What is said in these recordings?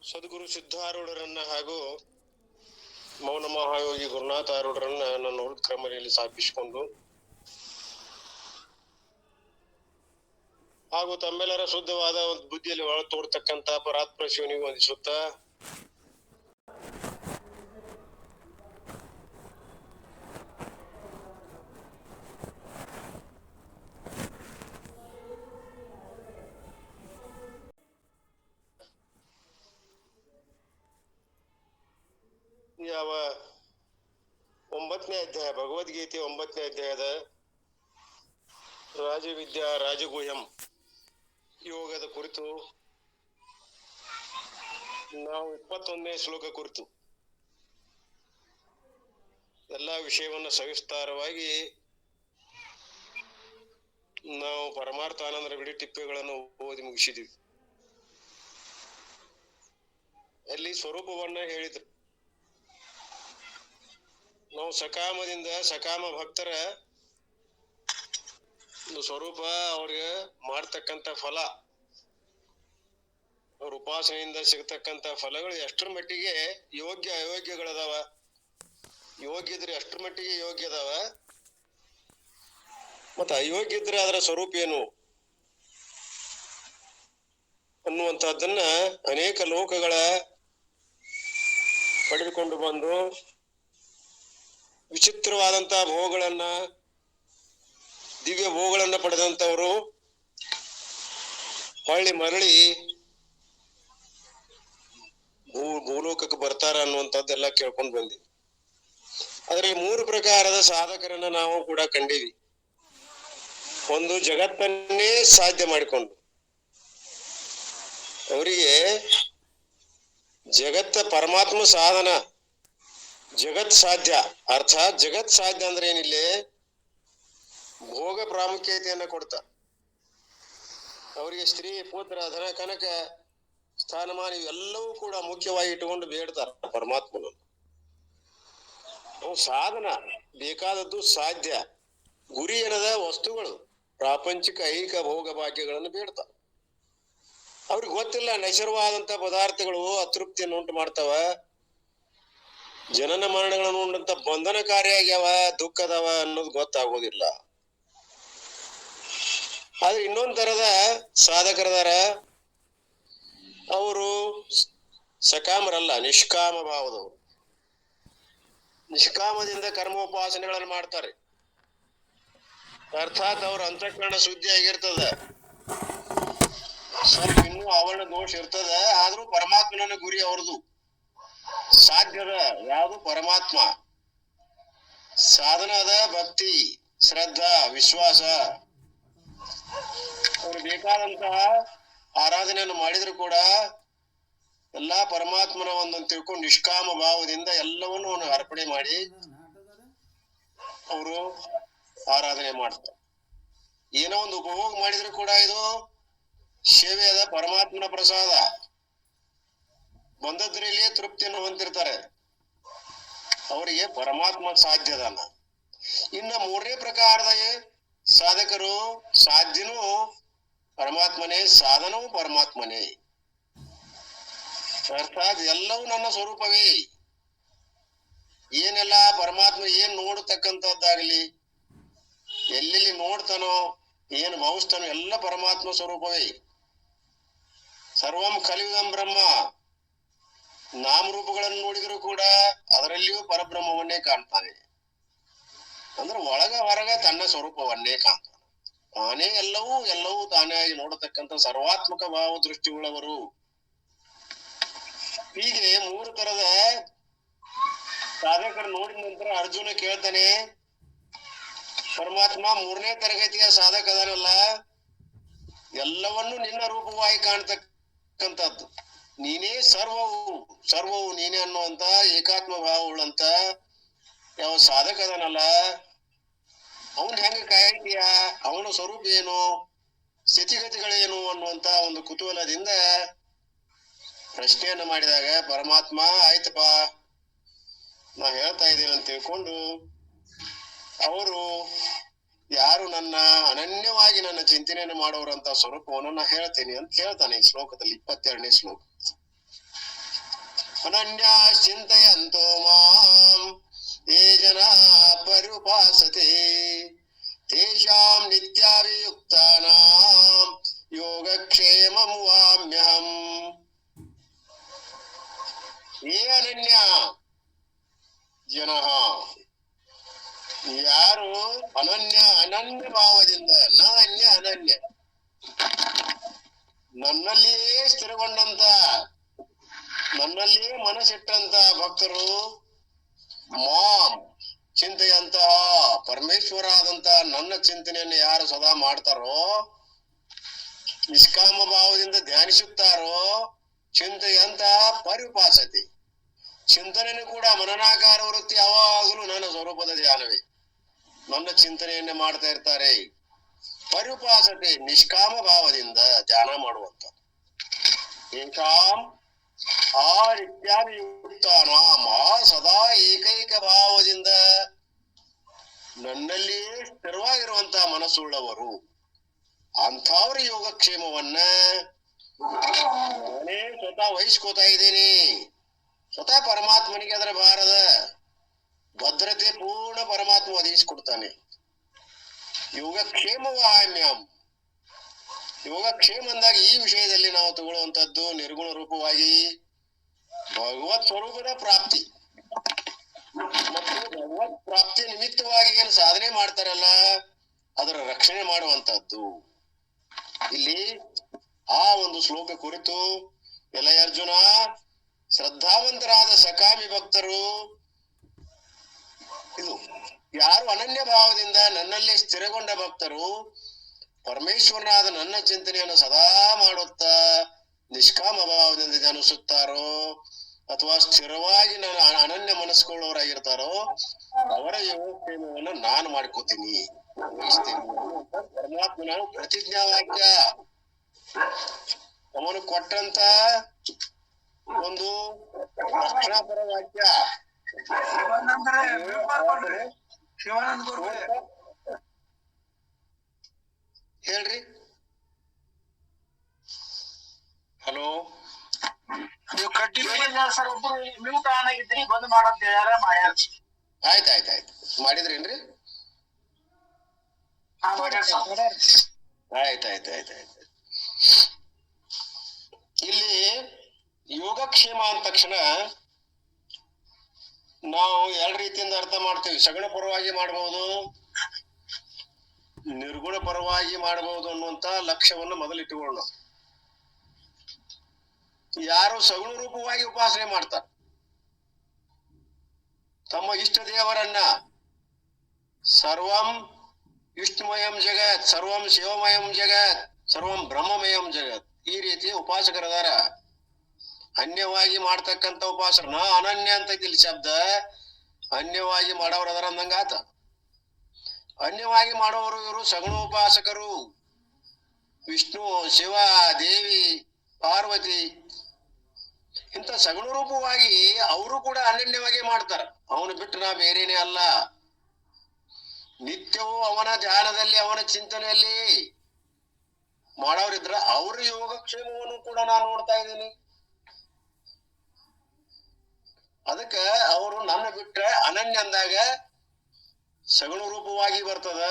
ಸದ್ಗುರು ಸಿದ್ಧಾರೂಢರನ್ನ ಹಾಗೂ ಮೌನ ಮಹಾಯೋಗಿ ಗುರುನಾಥ ಆರೂಢರನ್ನ ನನ್ನ ಉತ್ಕ್ರಮಣೆಯಲ್ಲಿ ಸ್ಥಾಪಿಸಿಕೊಂಡು ಹಾಗೂ ತಮ್ಮೆಲ್ಲರ ಶುದ್ಧವಾದ ಒಂದು ಬುದ್ಧಿಯಲ್ಲಿ ಒಳ ತೋರ್ತಕ್ಕಂತ ಪರಾತ್ಮ ಶಿವನಿಗೆ ವಂದಿಸುತ್ತಾ ಯಾವ 9ನೇ ಅಧ್ಯಾಯ ಭಗವದ್ಗೀತೆ 9ನೇ ಅಧ್ಯಾಯದ ರಾಜವಿದ್ಯಾ ರಾಜಗುಹ್ಯಂ ಯೋಗದ ಕುರಿತು ನಾವು 21ನೇ ಶ್ಲೋಕ ಕುರಿತು ಎಲ್ಲಾ ವಿಷಯವನ್ನ ಸವಿಸ್ತಾರವಾಗಿ ನಾವು ಪರಮಾರ್ಥಾನಂದರ ಬಿಡಿ ಟಿಪ್ಪೆಗಳನ್ನು ಓದಿ ಮುಗಿಸಿದ್ವಿ. ಅಲ್ಲಿ ಸ್ವರೂಪವನ್ನ ಹೇಳಿದ್ರು. ನಾವು ಸಕಾಮದಿಂದ ಸಕಾಮ ಭಕ್ತರ ಸ್ವರೂಪ ಅವ್ರಿಗೆ ಮಾಡ್ತಕ್ಕಂಥ ಫಲ, ಅವ್ರ ಉಪಾಸನೆಯಿಂದ ಸಿಗತಕ್ಕಂತ ಫಲಗಳು ಎಷ್ಟರ ಮಟ್ಟಿಗೆ ಯೋಗ್ಯ ಅಯೋಗ್ಯಗಳದಾವ, ಯೋಗ್ಯ ಇದ್ರೆ ಎಷ್ಟರ ಮಟ್ಟಿಗೆ ಯೋಗ್ಯ ಅದಾವ, ಮತ್ತೆ ಅಯೋಗ್ಯ ಇದ್ರೆ ಅದರ ಸ್ವರೂಪ ಏನು ಅನ್ನುವಂಥದ್ದನ್ನ ಅನೇಕ ಲೋಕಗಳ ಪಡೆದುಕೊಂಡು ಬಂದು ವಿಚಿತ್ರವಾದಂತಹ ಭೋಗಗಳನ್ನ, ದಿವ್ಯ ಭೋಗಗಳನ್ನ ಪಡೆದಂತವರು ಹೊಳ್ಳಿ ಮರಳಿ ಭೂಲೋಕಕ್ಕೆ ಬರ್ತಾರ ಅನ್ನುವಂಥದ್ದೆಲ್ಲ ಕೇಳ್ಕೊಂಡು ಬಂದಿವಿ. ಅದರಲ್ಲಿ 3 ಪ್ರಕಾರದ ಸಾಧಕರನ್ನ ನಾವು ಕೂಡ ಕಂಡೀವಿ. ಒಂದು ಜಗತ್ತನ್ನೇ ಸಾಧ್ಯ ಮಾಡಿಕೊಂಡು, ಅವರಿಗೆ ಜಗತ್ತ ಪರಮಾತ್ಮ ಸಾಧನ, ಜಗತ್ ಸಾಧ್ಯ ಅರ್ಥಾತ್ ಜಗತ್ ಸಾಧ್ಯ ಅಂದ್ರೆ ಏನಿಲ್ಲ, ಭೋಗ ಪ್ರಾಮುಖ್ಯತೆಯನ್ನ ಕೊಡ್ತ ಅವರಿಗೆ ಸ್ತ್ರೀ ಪುತ್ರ ಧನ ಕನಕ ಸ್ಥಾನಮಾನ ಇವೆಲ್ಲವೂ ಕೂಡ ಮುಖ್ಯವಾಗಿ ಇಟ್ಟುಕೊಂಡು ಬೇಡ್ತಾರ ಪರಮಾತ್ಮನ. ಅವು ಸಾಧನ ಬೇಕಾದದ್ದು ಸಾಧ್ಯ, ಗುರಿ ಏನದ ವಸ್ತುಗಳು ಪ್ರಾಪಂಚಿಕ ಐಹಿಕ ಭೋಗ ಭಾಗ್ಯಗಳನ್ನು ಬೇಡ್ತಾರ. ಅವ್ರಿಗೆ ಗೊತ್ತಿಲ್ಲ ನೈಸರ್ವಾದಂತ ಪದಾರ್ಥಗಳು ಅತೃಪ್ತಿಯನ್ನು ಉಂಟು ಮಾಡ್ತಾವ, ಜನನ ಮರಣಗಳನ್ನು ಉಂಟಂತ ಬಂಧನಕಾರಿಯಾಗ್ಯಾವ, ದುಃಖದವ ಅನ್ನೋದು ಗೊತ್ತಾಗೋದಿಲ್ಲ. ಆದ್ರೆ ಇನ್ನೊಂದ್ ತರದ ಸಾಧಕರದಾರ, ಅವರು ಸಕಾಮರಲ್ಲ, ನಿಷ್ಕಾಮ ಭಾವದವರು. ನಿಷ್ಕಾಮದಿಂದ ಕರ್ಮೋಪಾಸನೆಗಳನ್ನು ಮಾಡ್ತಾರೆ. ಅರ್ಥಾತ್ ಅವ್ರ ಅಂತಃಕರಣ ಶುದ್ಧಿ ಆಗಿರ್ತದ, ಸ್ವಲ್ಪ ಇನ್ನೂ ಆವರಣ ದೋಷ ಇರ್ತದ, ಆದ್ರೂ ಪರಮಾತ್ಮನ ಗುರಿ ಅವ್ರದು ಸಾಧ್ಯದ. ಯಾವುದು? ಪರಮಾತ್ಮ. ಸಾಧನ ಅದ ಭಕ್ತಿ, ಶ್ರದ್ಧಾ, ವಿಶ್ವಾಸ. ಅವ್ರು ಬೇಕಾದಂತಹ ಆರಾಧನೆಯನ್ನು ಮಾಡಿದ್ರು ಕೂಡ ಎಲ್ಲಾ ಪರಮಾತ್ಮನ ಒಂದೊಂದು ತಿಳ್ಕೊಂಡು ನಿಷ್ಕಾಮ ಭಾವದಿಂದ ಎಲ್ಲವನ್ನು ಅರ್ಪಣೆ ಮಾಡಿ ಅವರು ಆರಾಧನೆ ಮಾಡ್ತಾರೆ. ಏನೋ ಒಂದು ಉಪಭೋಗ ಮಾಡಿದ್ರು ಕೂಡ ಇದು ಸೇವೆ ಅದ, ಪರಮಾತ್ಮನ ಪ್ರಸಾದ. ಬಂದದ್ರಲ್ಲಿಯೇ ತೃಪ್ತಿಯನ್ನು ಹೊಂದಿರ್ತಾರೆ, ಅವರಿಗೆ ಪರಮಾತ್ಮ ಸಾಧ್ಯದನ್ನ. ಇನ್ನ 3ನೇ ಪ್ರಕಾರದ ಸಾಧಕರು, ಸಾಧ್ಯನೂ ಪರಮಾತ್ಮನೇ, ಸಾಧನವೂ ಪರಮಾತ್ಮನೇ. ಅರ್ಥಾತ್ ಎಲ್ಲವೂ ನನ್ನ ಸ್ವರೂಪವೇ. ಏನೆಲ್ಲ ಪರಮಾತ್ಮ ಏನ್ ನೋಡತಕ್ಕಂಥದ್ದಾಗ್ಲಿ, ಎಲ್ಲೆಲ್ಲಿ ನೋಡ್ತಾನೋ, ಏನ್ ಭಾವಿಸ್ತಾನೋ ಎಲ್ಲ ಪರಮಾತ್ಮ ಸ್ವರೂಪವೇ. ಸರ್ವಂ ಕಲಿಯುಗಂ ಬ್ರಹ್ಮ. ನಾಮರೂಪಗಳನ್ನು ನೋಡಿದ್ರು ಕೂಡ ಅದರಲ್ಲಿಯೂ ಪರಬ್ರಹ್ಮವನ್ನೇ ಕಾಣ್ತಾನೆ. ಅಂದ್ರೆ ಒಳಗ ಹೊರಗ ತನ್ನ ಸ್ವರೂಪವನ್ನೇ ಕಾಣ್ತಾನೆ. ತಾನೇ ಎಲ್ಲವೂ ತಾನೇ ಆಗಿ ನೋಡತಕ್ಕಂಥ ಸರ್ವಾತ್ಮಕ ಭಾವ ದೃಷ್ಟಿ ಉಳ್ಳವರು. ಹೀಗೆ 3 ತರದ ಸಾಧಕರು ನೋಡಿದ ನಂತರ ಅರ್ಜುನ ಕೇಳ್ತಾನೆ, ಪರಮಾತ್ಮ 3ನೇ ತರಗತಿಯ ಸಾಧಕ ಅದರಲ್ಲ, ಎಲ್ಲವನ್ನೂ ನಿನ್ನ ರೂಪವಾಗಿ ಕಾಣ್ತಕ್ಕಂಥದ್ದು, ನೀನೇ ಸರ್ವವು ನೀನೇ ಅನ್ನುವಂತ ಏಕಾತ್ಮ ಭಾವ ಉಳ್ಳಂತ ಯಾವ ಸಾಧಕ ಅದನಲ್ಲ, ಅವನ್ ಹೆಂಗ ಕಾಯ್ತೀಯ, ಅವನ ಸ್ವರೂಪ ಏನು, ಸ್ಥಿತಿಗತಿಗಳೇನು ಅನ್ನುವಂತ ಒಂದು ಕುತೂಹಲದಿಂದ ಪ್ರಶ್ನೆಯನ್ನ ಮಾಡಿದಾಗ ಪರಮಾತ್ಮ ಆಯ್ತಪ್ಪ ನಾ ಹೇಳ್ತಾ ಇದ್ದೀನಿ ಅಂತ ತಿಳ್ಕೊಂಡು ಅವರು ಯಾರು ನನ್ನ ಅನನ್ಯವಾಗಿ ನನ್ನ ಚಿಂತನೆಯನ್ನು ಮಾಡೋರಂತ ಸ್ವರೂಪವನ್ನು ನಾ ಹೇಳ್ತೀನಿ ಅಂತ ಹೇಳ್ತಾನೆ ಈ ಶ್ಲೋಕದಲ್ಲಿ, 22ನೇ ಶ್ಲೋಕ. ಅನನ್ಯಾ ಚಿಂತಯಂತೋ ಮಾಂ ಯೇ ಜನಾ ಪರ್ಯುಪಾಸತೆ ತೇಷಾಂ ನಿತ್ಯಾಭಿಯುಕ್ತಾನಾಂ ಯೋಗಕ್ಷೇಮಂ ವಾಮ್ಯಹಂ. ಯೇ ಅನನ್ಯ ಜನಃ, ಯಾರು ಅನನ್ಯ ಭಾವದಿಂದ, ನ ಅನ್ಯ ಅನನ್ಯ, ನನ್ನಲ್ಲಿಯೇ ಸ್ಥಿರಗೊಂಡಂತ, ನನ್ನಲ್ಲಿಯೇ ಮನಸ್ಸಿಟ್ಟಂತ ಭಕ್ತರು, ಮಾಂ ಚಿಂತೆಯಂತಹ ಪರಮೇಶ್ವರ ಆದಂತ ನನ್ನ ಚಿಂತನೆಯನ್ನು ಯಾರು ಸದಾ ಮಾಡ್ತಾರೋ, ನಿಷ್ಕಾಮ ಭಾವದಿಂದ ಧ್ಯಾನಿಸುತ್ತಾರೋ, ಚಿಂತೆಯಂತಹ ಪರಿಪಾಸತೆ, ಚಿಂತನೆಯನ್ನು ಕೂಡ ಮನನಾಕಾರ ವೃತ್ತಿ ಯಾವಾಗಲೂ ನನ್ನ ಸ್ವರೂಪದ ಧ್ಯಾನವೇ, ನನ್ನ ಚಿಂತನೆಯನ್ನೇ ಮಾಡ್ತಾ ಇರ್ತಾರೆ. ಪರಿಪಾಸತೆ ನಿಷ್ಕಾಮ ಭಾವದಿಂದ ಧ್ಯಾನ ಮಾಡುವಂತ. ಏಕಾಂ ಆ ನಿತ್ಯಾಭಿಯುಕ್ತಾನಾಂ, ಆ ಸದಾ ಏಕೈಕ ಭಾವದಿಂದ ನನ್ನಲ್ಲಿಯೇ ಸ್ಥಿರವಾಗಿರುವಂತಹ ಮನಸ್ಸುಳ್ಳವರು, ಅಂಥವ್ರ ಯೋಗಕ್ಷೇಮವನ್ನ ನಾನೇ ಸ್ವತಃ ವಹಿಸ್ಕೋತಾ ಇದ್ದೇನೆ. ಸ್ವತಃ ಪರಮಾತ್ಮನಿಗೆ ಅದರ ಭಾರದ ಭದ್ರತೆ ಪೂರ್ಣ ಪರಮಾತ್ಮ ಒದಗಿಸಿಕೊಡ್ತಾನೆ. ಯೋಗಕ್ಷೇಮ ವಾಮ್ಯಂ, ಯೋಗಕ್ಷೇಮ ಅಂದಾಗ ಈ ವಿಷಯದಲ್ಲಿ ನಾವು ತಗೊಳ್ಳುವಂತದ್ದು ನಿರ್ಗುಣ ರೂಪವಾಗಿ ಭಗವತ್ ಸ್ವರೂಪದ ಪ್ರಾಪ್ತಿ ಮತ್ತು ಭಗವತ್ ಪ್ರಾಪ್ತಿ ನಿಮಿತ್ತವಾಗಿ ಏನು ಸಾಧನೆ ಮಾಡ್ತಾರಲ್ಲ ಅದರ ರಕ್ಷಣೆ ಮಾಡುವಂತದ್ದು. ಇಲ್ಲಿ ಆ ಒಂದು ಶ್ಲೋಕ ಕುರಿತು ಎಲೆ ಅರ್ಜುನ, ಶ್ರದ್ಧಾವಂತರಾದ ಸಕಾಮಿ ಭಕ್ತರು, ಇದು ಯಾರು ಅನನ್ಯ ಭಾವದಿಂದ ನನ್ನಲ್ಲಿ ಸ್ಥಿರಗೊಂಡ ಭಕ್ತರು ಪರಮೇಶ್ವರನಾದ ನನ್ನ ಚಿಂತನೆಯನ್ನು ಸದಾ ಮಾಡುತ್ತಾ ನಿಷ್ಕಾಮ ಭಾವದಿಂದ ಧ್ಯಾನಿಸುತ್ತಾರೋ ಅಥವಾ ಸ್ಥಿರವಾಗಿ ನನ್ನ ಅನನ್ಯ ಮನಸ್ಸುಳ್ಳವರಾಗಿರ್ತಾರೋ ಅವರ ಯೋಗಕ್ಷೇಮವನ್ನು ನಾನು ಮಾಡ್ಕೋತೀನಿ, ಪರಮಾತ್ಮನ ಪ್ರತಿಜ್ಞಾ ವಾಕ್ಯ. ಅವನು ಕೊಟ್ಟಂತ ಒಂದು ರಕ್ಷಣಾಪರ ವಾಕ್ಯ. ಹೇಳ್ರಿ. ಹಲೋ, ನೀವು ಕಂಟಿನ್ಯೂ ಸರ್, ಒಬ್ರು ಮ್ಯೂಟ್ ಆನ್ ಆಗಿದ್ರಿ, ಬಂದ್ ಮಾಡಂತ ಹೇಳ್ಯಾರ, ಮಾಡ್ಯಾರ. ಆಯ್ತಾಯ್ತಾಯ್ತು, ಮಾಡಿದ್ರೇನ್ರಿ? ಆಯ್ತಾಯ್ತಾಯ್ತಾಯ್ತು. ಇಲ್ಲಿ ಯೋಗಕ್ಷೇಮ ಅಂದ ತಕ್ಷಣ ನಾವು ಎರಡು ರೀತಿಯಿಂದ ಅರ್ಥ ಮಾಡ್ತೀವಿ. ಸಗುಣ ಪರವಾಗಿ ಮಾಡಬಹುದು, ನಿರ್ಗುಣ ಪರವಾಗಿ ಮಾಡಬಹುದು ಅನ್ನುವಂತ ಲಕ್ಷ್ಯವನ್ನು ಮೊದಲಿಟ್ಟುಕೊಳ್ಳೋಣ. ಯಾರು ಸಗುಣ ರೂಪವಾಗಿ ಉಪಾಸನೆ ಮಾಡ್ತಾರೆ, ತಮ್ಮ ಇಷ್ಟ ದೇವರನ್ನ ಸರ್ವಂ ವಿಷ್ಣುಮಯಂ ಜಗತ್, ಸರ್ವಂ ಶಿವಮಯಂ ಜಗತ್, ಸರ್ವಂ ಬ್ರಹ್ಮಮಯಂ ಜಗತ್, ಈ ರೀತಿ ಉಪಾಸಕರದಾರ. ಅನ್ಯವಾಗಿ ಮಾಡ್ತಕ್ಕಂಥ ಉಪಾಸನ ಅನನ್ಯ ಅಂತ ಇಲ್ಲಿ ಶಬ್ದ, ಅನ್ಯವಾಗಿ ಮಾಡೋರು ಅದರ ಅಂದಂಗಾತ. ಅನ್ಯವಾಗಿ ಮಾಡೋರು ಇವರು ಸಗುಣ ಉಪಾಸಕರು. ವಿಷ್ಣು, ಶಿವ, ದೇವಿ, ಪಾರ್ವತಿ ಇಂಥ ಸಗುಣ ರೂಪವಾಗಿ ಅವರು ಕೂಡ ಅನನ್ಯವಾಗಿ ಮಾಡ್ತಾರ. ಅವನು ಬಿಟ್ಟು ನಾ ಬೇರೇನೆ ಅಲ್ಲ. ನಿತ್ಯವೂ ಅವನ ಧ್ಯಾನದಲ್ಲಿ ಅವನ ಚಿಂತನೆಯಲ್ಲಿ ಮಾಡೋರಿದ್ರ ಅವ್ರ ಯೋಗಕ್ಷೇಮವನ್ನು ಕೂಡ ನಾನು ನೋಡ್ತಾ ಇದ್ದೀನಿ. ಅದಕ್ಕ ಅವರು ನನ್ನ ಬಿಟ್ರೆ ಅನನ್ಯ ಅಂದಾಗ ಸಗುಣ ರೂಪವಾಗಿ ಬರ್ತದ,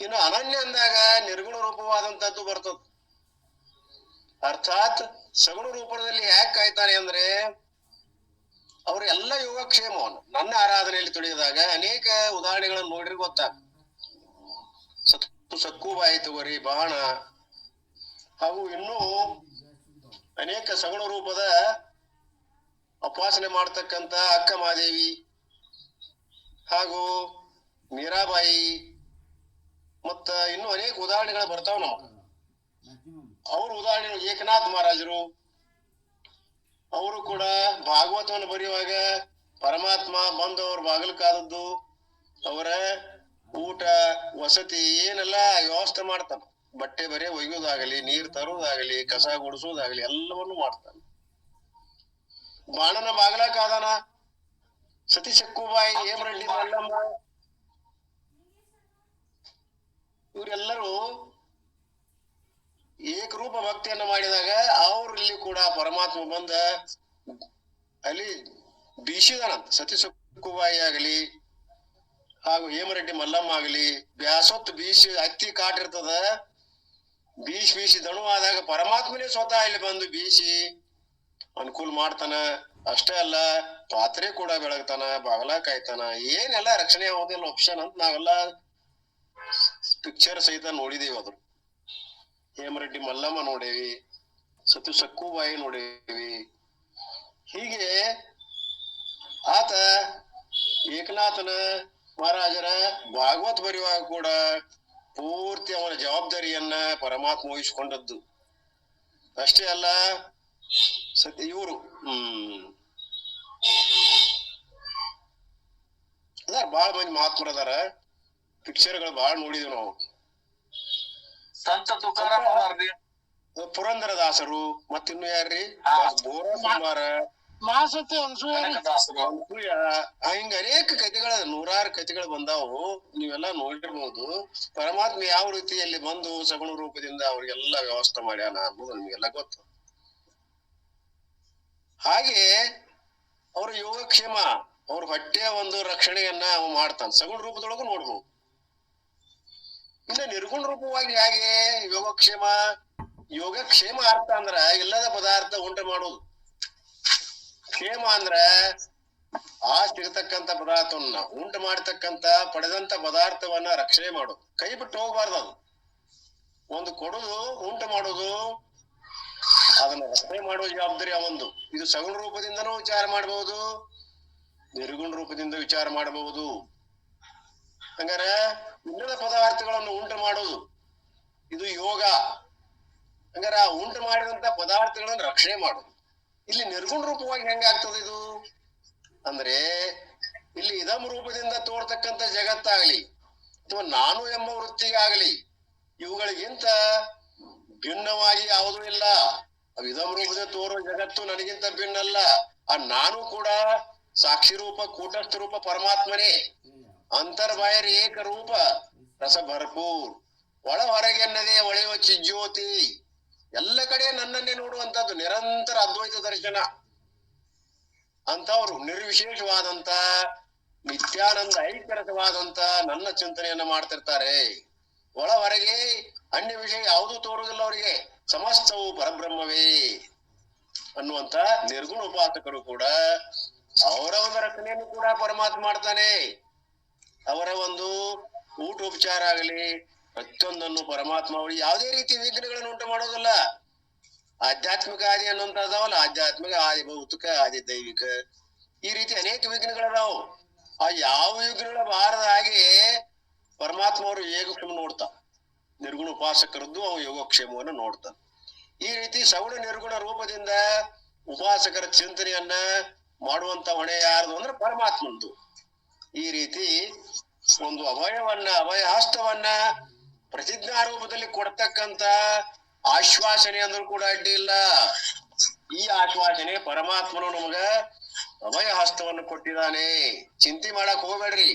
ಇನ್ನು ಅನನ್ಯ ಅಂದಾಗ ನಿರ್ಗುಣ ರೂಪವಾದಂತದ್ದು ಬರ್ತದ. ಅರ್ಥಾತ್ ಸಗುಣ ರೂಪದಲ್ಲಿ ಯಾಕೆ ಕಾಯ್ತಾನೆ ಅಂದ್ರೆ ಅವ್ರ ಎಲ್ಲ ಯೋಗಕ್ಷೇಮವನ್ನು ನನ್ನ ಆರಾಧನೆಯಲ್ಲಿ ತುಳಿದಾಗ ಅನೇಕ ಉದಾಹರಣೆಗಳನ್ನು ನೋಡ್ರಿ ಗೊತ್ತಾಗ. ಸಕ್ಕುಬಾಯಿ ತಗೋರಿ, ಬಾಣ, ಹಾಗೂ ಇನ್ನೂ ಅನೇಕ ಸಗುಣ ರೂಪದ ಉಪಾಸನೆ ಮಾಡ್ತಕ್ಕಂತ ಅಕ್ಕ ಮಹಾದೇವಿ ಹಾಗೂ ಮೀರಾಬಾಯಿ ಮತ್ತ ಇನ್ನು ಅನೇಕ ಉದಾಹರಣೆಗಳು ಬರ್ತಾವ ನಮ್ಗೆ. ಅವ್ರ ಉದಾಹರಣೆ ಏಕನಾಥ್ ಮಹಾರಾಜರು, ಅವರು ಕೂಡ ಭಾಗವತವನ್ನು ಬರೆಯುವಾಗ ಪರಮಾತ್ಮ ಬಂದು ಅವ್ರ ಬಾಗಿಲು ಕಾದದ್ದು, ಅವರ ಊಟ ವಸತಿ ಏನೆಲ್ಲ ವ್ಯವಸ್ಥೆ ಮಾಡ್ತಾನ. ಬಟ್ಟೆ ಬರೆ ಒಯ್ಯೋದಾಗಲಿ, ನೀರ್ ತರೋದಾಗಲಿ, ಕಸ ಗುಡಿಸೋದಾಗಲಿ ಎಲ್ಲವನ್ನು ಮಾಡ್ತಾನ. ಬಾಣನ ಬಾಗಲ ಕಾದಾನ. ಸತಿ ಸಕ್ಕುಬಾಯಿ, ಹೇಮರೆಡ್ಡಿ ಮಲ್ಲಮ್ಮ ಇವರೆಲ್ಲರೂ ಏಕರೂಪ ಭಕ್ತಿಯನ್ನ ಮಾಡಿದಾಗ ಅವ್ರಲ್ಲಿ ಕೂಡ ಪರಮಾತ್ಮ ಬಂದ ಅಲ್ಲಿ ಬೀಸಿದಾನಂತ. ಸತಿ ಸಕ್ಕುಬಾಯಿ ಆಗಲಿ ಹಾಗೂ ಹೇಮರೆಡ್ಡಿ ಮಲ್ಲಮ್ಮ ಆಗಲಿ ಬ್ಯಾಸೊತ್ತು ಬೀಸಿ ಹತ್ತಿ ಕಾಟಿರ್ತದ, ಬೀಸಿ ದಣು ಆದಾಗ ಪರಮಾತ್ಮನೇ ಸ್ವತಃ ಇಲ್ಲಿ ಬಂದು ಬೀಸಿ ಅನುಕೂಲ ಮಾಡ್ತಾನ. ಅಷ್ಟೇ ಅಲ್ಲ, ಪಾತ್ರೆ ಕೂಡ ಬೆಳಗ್ತಾನ, ಬಾಗಲ ಕಾಯ್ತಾನ, ಏನೆಲ್ಲ ರಕ್ಷಣೆ ಆಗೋದಿಲ್ಲ ಆಪ್ಷನ್ ಅಂತ ನಾವೆಲ್ಲ ಪಿಕ್ಚರ್ ಸಹಿತ ನೋಡಿದೇವಿ. ಅದ್ರ ಹೇಮರೆಡ್ಡಿ ಮಲ್ಲಮ್ಮ ನೋಡೇವಿ, ಸತಿ ಸಕ್ಕುಬಾಯಿ ನೋಡೇವಿ. ಹೀಗೆ ಆತ ಏಕನಾಥನ ಮಹಾರಾಜರ ಭಾಗವತ್ ಬರೆಯುವಾಗ ಕೂಡ ಪೂರ್ತಿ ಅವನ ಜವಾಬ್ದಾರಿಯನ್ನ ಪರಮಾತ್ಮ ವಹಿಸಿಕೊಂಡದ್ದು. ಅಷ್ಟೇ ಅಲ್ಲ, ಇವರು ಅದಾರ ಬಾಳ ಮಂದಿ ಮಹಾತ್ಮರು ಅದಾರ, ಪಿಕ್ಚರ್ಗಳು ಬಾಳ ನೋಡಿದ್ವಿ ನಾವು. ಸಂತ ತುಕಾರಾಮ್ ಅದಾರ್ರಿ, ಪುರಂದರದಾಸರು, ಮತ್ತಿನ್ನು ಯಾರ್ರಿ ಬೋರ ಕುಮಾರ, ಮಹಾಸತಿ ಅನ್ಸೂಯದಾಸರು, ಹಿಂಗ ಅನೇಕ ಕಥೆಗಳ, ನೂರಾರು ಕಥೆಗಳು ಬಂದಾವು. ನೀವೆಲ್ಲ ನೋಡಿರ್ಬಹುದು. ಪರಮಾತ್ಮ ಯಾವ ರೀತಿಯಲ್ಲಿ ಬಂದು ಸಗುಣ ರೂಪದಿಂದ ಅವ್ರಿಗೆಲ್ಲ ವ್ಯವಸ್ಥೆ ಮಾಡ್ಯಾನ ಅನ್ನೋದು ನಿಮ್ಗೆಲ್ಲ ಗೊತ್ತು. ಹಾಗೆ ಅವ್ರ ಯೋಗಕ್ಷೇಮ, ಅವ್ರ ಹೊಟ್ಟೆಯ ಒಂದು ರಕ್ಷಣೆಯನ್ನ ಅವ ಮಾಡ್ತಾನ, ಸಗುಣ ರೂಪದೊಳಗೂ ನೋಡ್ಬೋದು. ಇನ್ನ ನಿರ್ಗುಣ ರೂಪವಾಗಿ ಹೇಗೆ ಯೋಗಕ್ಷೇಮ? ಯೋಗಕ್ಷೇಮ ಅರ್ಥ ಅಂದ್ರ ಇಲ್ಲದ ಪದಾರ್ಥ ಉಂಟು ಮಾಡೋದು. ಕ್ಷೇಮ ಅಂದ್ರ ಆ ಸಿಗತಕ್ಕಂತ ಪದಾರ್ಥವನ್ನ, ಉಂಟು ಮಾಡ್ತಕ್ಕಂತ ಪಡೆದಂತ ಪದಾರ್ಥವನ್ನ ರಕ್ಷಣೆ ಮಾಡೋದು, ಕೈ ಬಿಟ್ಟು ಹೋಗ್ಬಾರ್ದು. ಅದು ಒಂದು ಕೊಡುದು, ಉಂಟು ಮಾಡೋದು, ಅದನ್ನ ರಕ್ಷಣೆ ಮಾಡುವ ಜವಾಬ್ದಾರಿ ಅವಂದು. ಇದು ಸಗುಣ ರೂಪದಿಂದನೂ ವಿಚಾರ ಮಾಡಬಹುದು, ನಿರ್ಗುಣ ರೂಪದಿಂದ ವಿಚಾರ ಮಾಡಬಹುದು. ಹಂಗಾರ ಇಲ್ಲದ ಪದಾರ್ಥಗಳನ್ನು ಉಂಟು ಮಾಡೋದು ಇದು ಯೋಗ. ಹಂಗಾರ ಆ ಉಂಟು ಮಾಡಿದಂತ ಪದಾರ್ಥಗಳನ್ನ ರಕ್ಷಣೆ ಮಾಡೋದು. ಇಲ್ಲಿ ನಿರ್ಗುಣ ರೂಪವಾಗಿ ಹೆಂಗಾಗ್ತದೆ ಇದು ಅಂದ್ರೆ, ಇಲ್ಲಿ ಇದಂ ರೂಪದಿಂದ ತೋರ್ತಕ್ಕಂಥ ಜಗತ್ತಾಗ್ಲಿ ಅಥವಾ ನಾನು ಎಂಬ ವೃತ್ತಿಗಾಗ್ಲಿ ಇವುಗಳಿಗಿಂತ ಭಿನ್ನವಾಗಿ ಯಾವುದೂ ಇಲ್ಲ. ಇದಂ ರೂಪದಿಂದ ತೋರೋ ಜಗತ್ತು ನನಗಿಂತ ಭಿನ್ನಲ್ಲ. ಆ ನಾನು ಕೂಡ ಸಾಕ್ಷಿ ರೂಪ, ಕೂಟಸ್ಥ ರೂಪ ಪರಮಾತ್ಮನೇ. ಅಂತರ್ಬಾಹ್ಯ ಏಕ ರೂಪ, ರಸ ಭರ್ಪೂರ್, ಒಳ ಹೊರಗೆನ್ನದೇ ಒಳೆಯುವ ಚಿಜ್ಯೋತಿ. ಎಲ್ಲ ಕಡೆ ನನ್ನನ್ನೇ ನೋಡುವಂತದ್ದು ನಿರಂತರ ಅದ್ವೈತ ದರ್ಶನ. ಅಂತವ್ರು ನಿರ್ವಿಶೇಷವಾದಂತ ನಿತ್ಯಾನಂದ ಐಕ್ಯರಸವಾದಂತ ನನ್ನ ಚಿಂತನೆಯನ್ನ ಮಾಡ್ತಿರ್ತಾರೆ. ಒಳ ಹೊರಗೆ ಅನ್ಯ ವಿಷಯ ಯಾವುದೂ ತೋರುವುದಿಲ್ಲ ಅವರಿಗೆ. ಸಮಸ್ತವು ಪರಬ್ರಹ್ಮವೇ ಅನ್ನುವಂತ ನಿರ್ಗುಣ ಉಪಾಸಕರು ಕೂಡ ಅವರ ಒಂದು ರಕ್ಷಣೆಯನ್ನು ಕೂಡ ಪರಮಾತ್ಮ ಮಾಡ್ತಾನೆ. ಅವರ ಒಂದು ಊಟೋಪಚಾರ ಆಗಲಿ ಪ್ರತಿಯೊಂದನ್ನು ಪರಮಾತ್ಮ ಅವರಿಗೆ ಯಾವುದೇ ರೀತಿ ವಿಘ್ನಗಳನ್ನು ಉಂಟು ಮಾಡೋದಿಲ್ಲ. ಆಧ್ಯಾತ್ಮಿಕ ಆದಿ ಅನ್ನುವಂತ ಅದಾವಲ್ಲ, ಆಧ್ಯಾತ್ಮಿಕ ಆದಿ ಭೌತಿಕ ಆದಿ ದೈವಿಕ, ಈ ರೀತಿ ಅನೇಕ ವಿಘ್ನಗಳದಾವು. ಆ ಯಾವ ವಿಘ್ನಗಳ ಬಾರದ ಹಾಗೆ ಪರಮಾತ್ಮ ಅವರು ಯೋಗಕ್ಷೇಮ ನೋಡ್ತಾ, ನಿರ್ಗುಣ ಉಪಾಸಕರದ್ದು ಅವ ಯೋಗಕ್ಷೇಮವನ್ನು ನೋಡ್ತಾನೆ. ಈ ರೀತಿ ಸಗುಣ ನಿರ್ಗುಣ ರೂಪದಿಂದ ಉಪಾಸಕರ ಚಿಂತನೆಯನ್ನ ಮಾಡುವಂತ ಹೊಣೆ ಯಾರ್ದು ಅಂದ್ರೆ ಪರಮಾತ್ಮಂದು. ಈ ರೀತಿ ಒಂದು ಅಭಯ ಹಸ್ತವನ್ನ ಪ್ರತಿಜ್ಞಾ ರೂಪದಲ್ಲಿ ಕೊಡ್ತಕ್ಕಂತ ಆಶ್ವಾಸನೆ ಅಂದ್ರೂ ಕೂಡ ಅಡ್ಡಿ ಇಲ್ಲ. ಈ ಆಶ್ವಾಸನೆ ಪರಮಾತ್ಮನು ನಮಗ ಅಭಯ ಹಸ್ತವನ್ನು ಕೊಟ್ಟಿದ್ದಾನೆ. ಚಿಂತೆ ಮಾಡಕ್ ಹೋಗ್ಬೇಡ್ರಿ.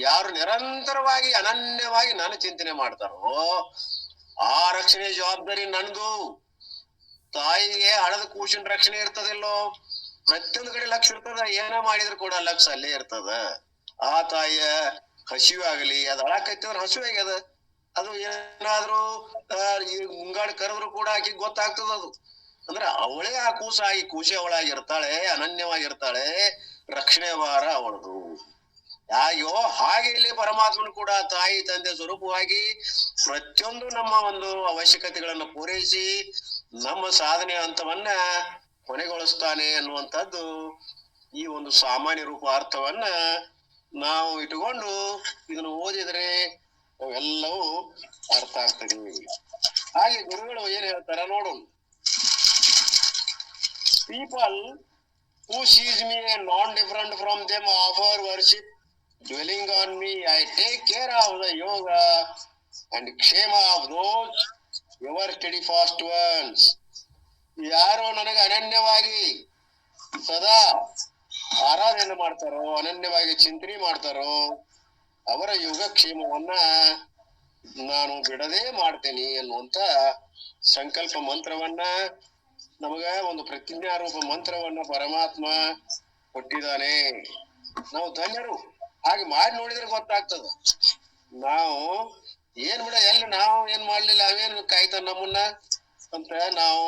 ಯಾರು ನಿರಂತರವಾಗಿ ಅನನ್ಯವಾಗಿ ನನ್ನ ಚಿಂತನೆ ಮಾಡ್ತಾರೋ ಆ ರಕ್ಷಣೆ ಜವಾಬ್ದಾರಿ ನಂದು. ತಾಯಿಗೆ ಹಣದ ಕೂಸಿನ ರಕ್ಷಣೆ ಇರ್ತದಿಲ್ಲೋ, ಪ್ರತಿಯೊಂದು ಕಡೆ ಲಕ್ಷ ಇರ್ತದ, ಏನ ಮಾಡಿದ್ರು ಕೂಡ ಲಕ್ಷ ಅಲ್ಲೇ ಇರ್ತದ. ಆ ತಾಯಿಯ ಹಸಿವೆ ಆಗಲಿ, ಅದ್ ಅಳಕೈತಂದ್ರ ಹಸಿವೆ ಆಗ್ಯದ, ಅದು ಏನಾದ್ರು ಮುಂಗಾಡ್ ಕರೆದ್ರು ಕೂಡ ಆಕಿ ಗೊತ್ತಾಗ್ತದ. ಅದು ಅಂದ್ರೆ ಅವಳೇ ಆ ಕೂಸಾಗಿ, ಕೂಸೆ ಅವಳಾಗಿರ್ತಾಳೆ, ಅನನ್ಯವಾಗಿರ್ತಾಳೆ, ರಕ್ಷಣೆ ಭಾರ ಅವಳದು. ಹಾಗೋ ಹಾಗೆ ಇಲ್ಲಿ ಪರಮಾತ್ಮನು ಕೂಡ ತಾಯಿ ತಂದೆ ಸ್ವರೂಪವಾಗಿ ಪ್ರತಿಯೊಂದು ನಮ್ಮ ಒಂದು ಅವಶ್ಯಕತೆಗಳನ್ನು ಪೂರೈಸಿ ನಮ್ಮ ಸಾಧನೆ ಹಂತವನ್ನ ಕೊನೆಗೊಳಿಸ್ತಾನೆ ಅನ್ನುವಂಥದ್ದು ಈ ಒಂದು ಸಾಮಾನ್ಯ ರೂಪ ಅರ್ಥವನ್ನ ನಾವು ಇಟ್ಟುಕೊಂಡು ಇದನ್ನು ಓದಿದ್ರೆ ಅವೆಲ್ಲವೂ ಅರ್ಥ ಆಗ್ತದೆ. ಹಾಗೆ ಗುರುಗಳು ಏನ್ ಹೇಳ್ತಾರ ನೋಡೋಣ. People who sees me non different from them offer worship dwelling on me. I take care of the yoga and kshema of those ever steadfast ones. ಯಾರು ನನಗೆ ಅನನ್ಯವಾಗಿ ಸದಾ ಆರಾಧನೆ ಮಾಡ್ತಾರೋ, ಅನನ್ಯವಾಗಿ ಚಿಂತನೆ ಮಾಡ್ತಾರೋ ಅವರ ಯೋಗಕ್ಷೇಮವನ್ನ ನಾನು ಬಿಡದೇ ಮಾಡ್ತೇನೆ ಅನ್ನುವಂತ ಸಂಕಲ್ಪ ಮಂತ್ರವನ್ನ ನಮಗ ಒಂದು ಪ್ರತಿಜ್ಞಾರೂಪ ಮಂತ್ರವನ್ನ ಪರಮಾತ್ಮ ಕೊಟ್ಟಿದ್ದಾನೆ. ನಾವು ಧನ್ಯರು. ಹಾಗೆ ಮಾಡಿ ನೋಡಿದ್ರೆ ಗೊತ್ತಾಗ್ತದ. ನಾವು ಏನ್ ಬಿಡ ಎಲ್ಲಿ ನಾವು ಏನ್ ಮಾಡ್ಲಿಲ್ಲ, ಅವೇನು ಕಾಯ್ತಾನ ನಮ್ಮನ್ನ ಅಂತ ನಾವು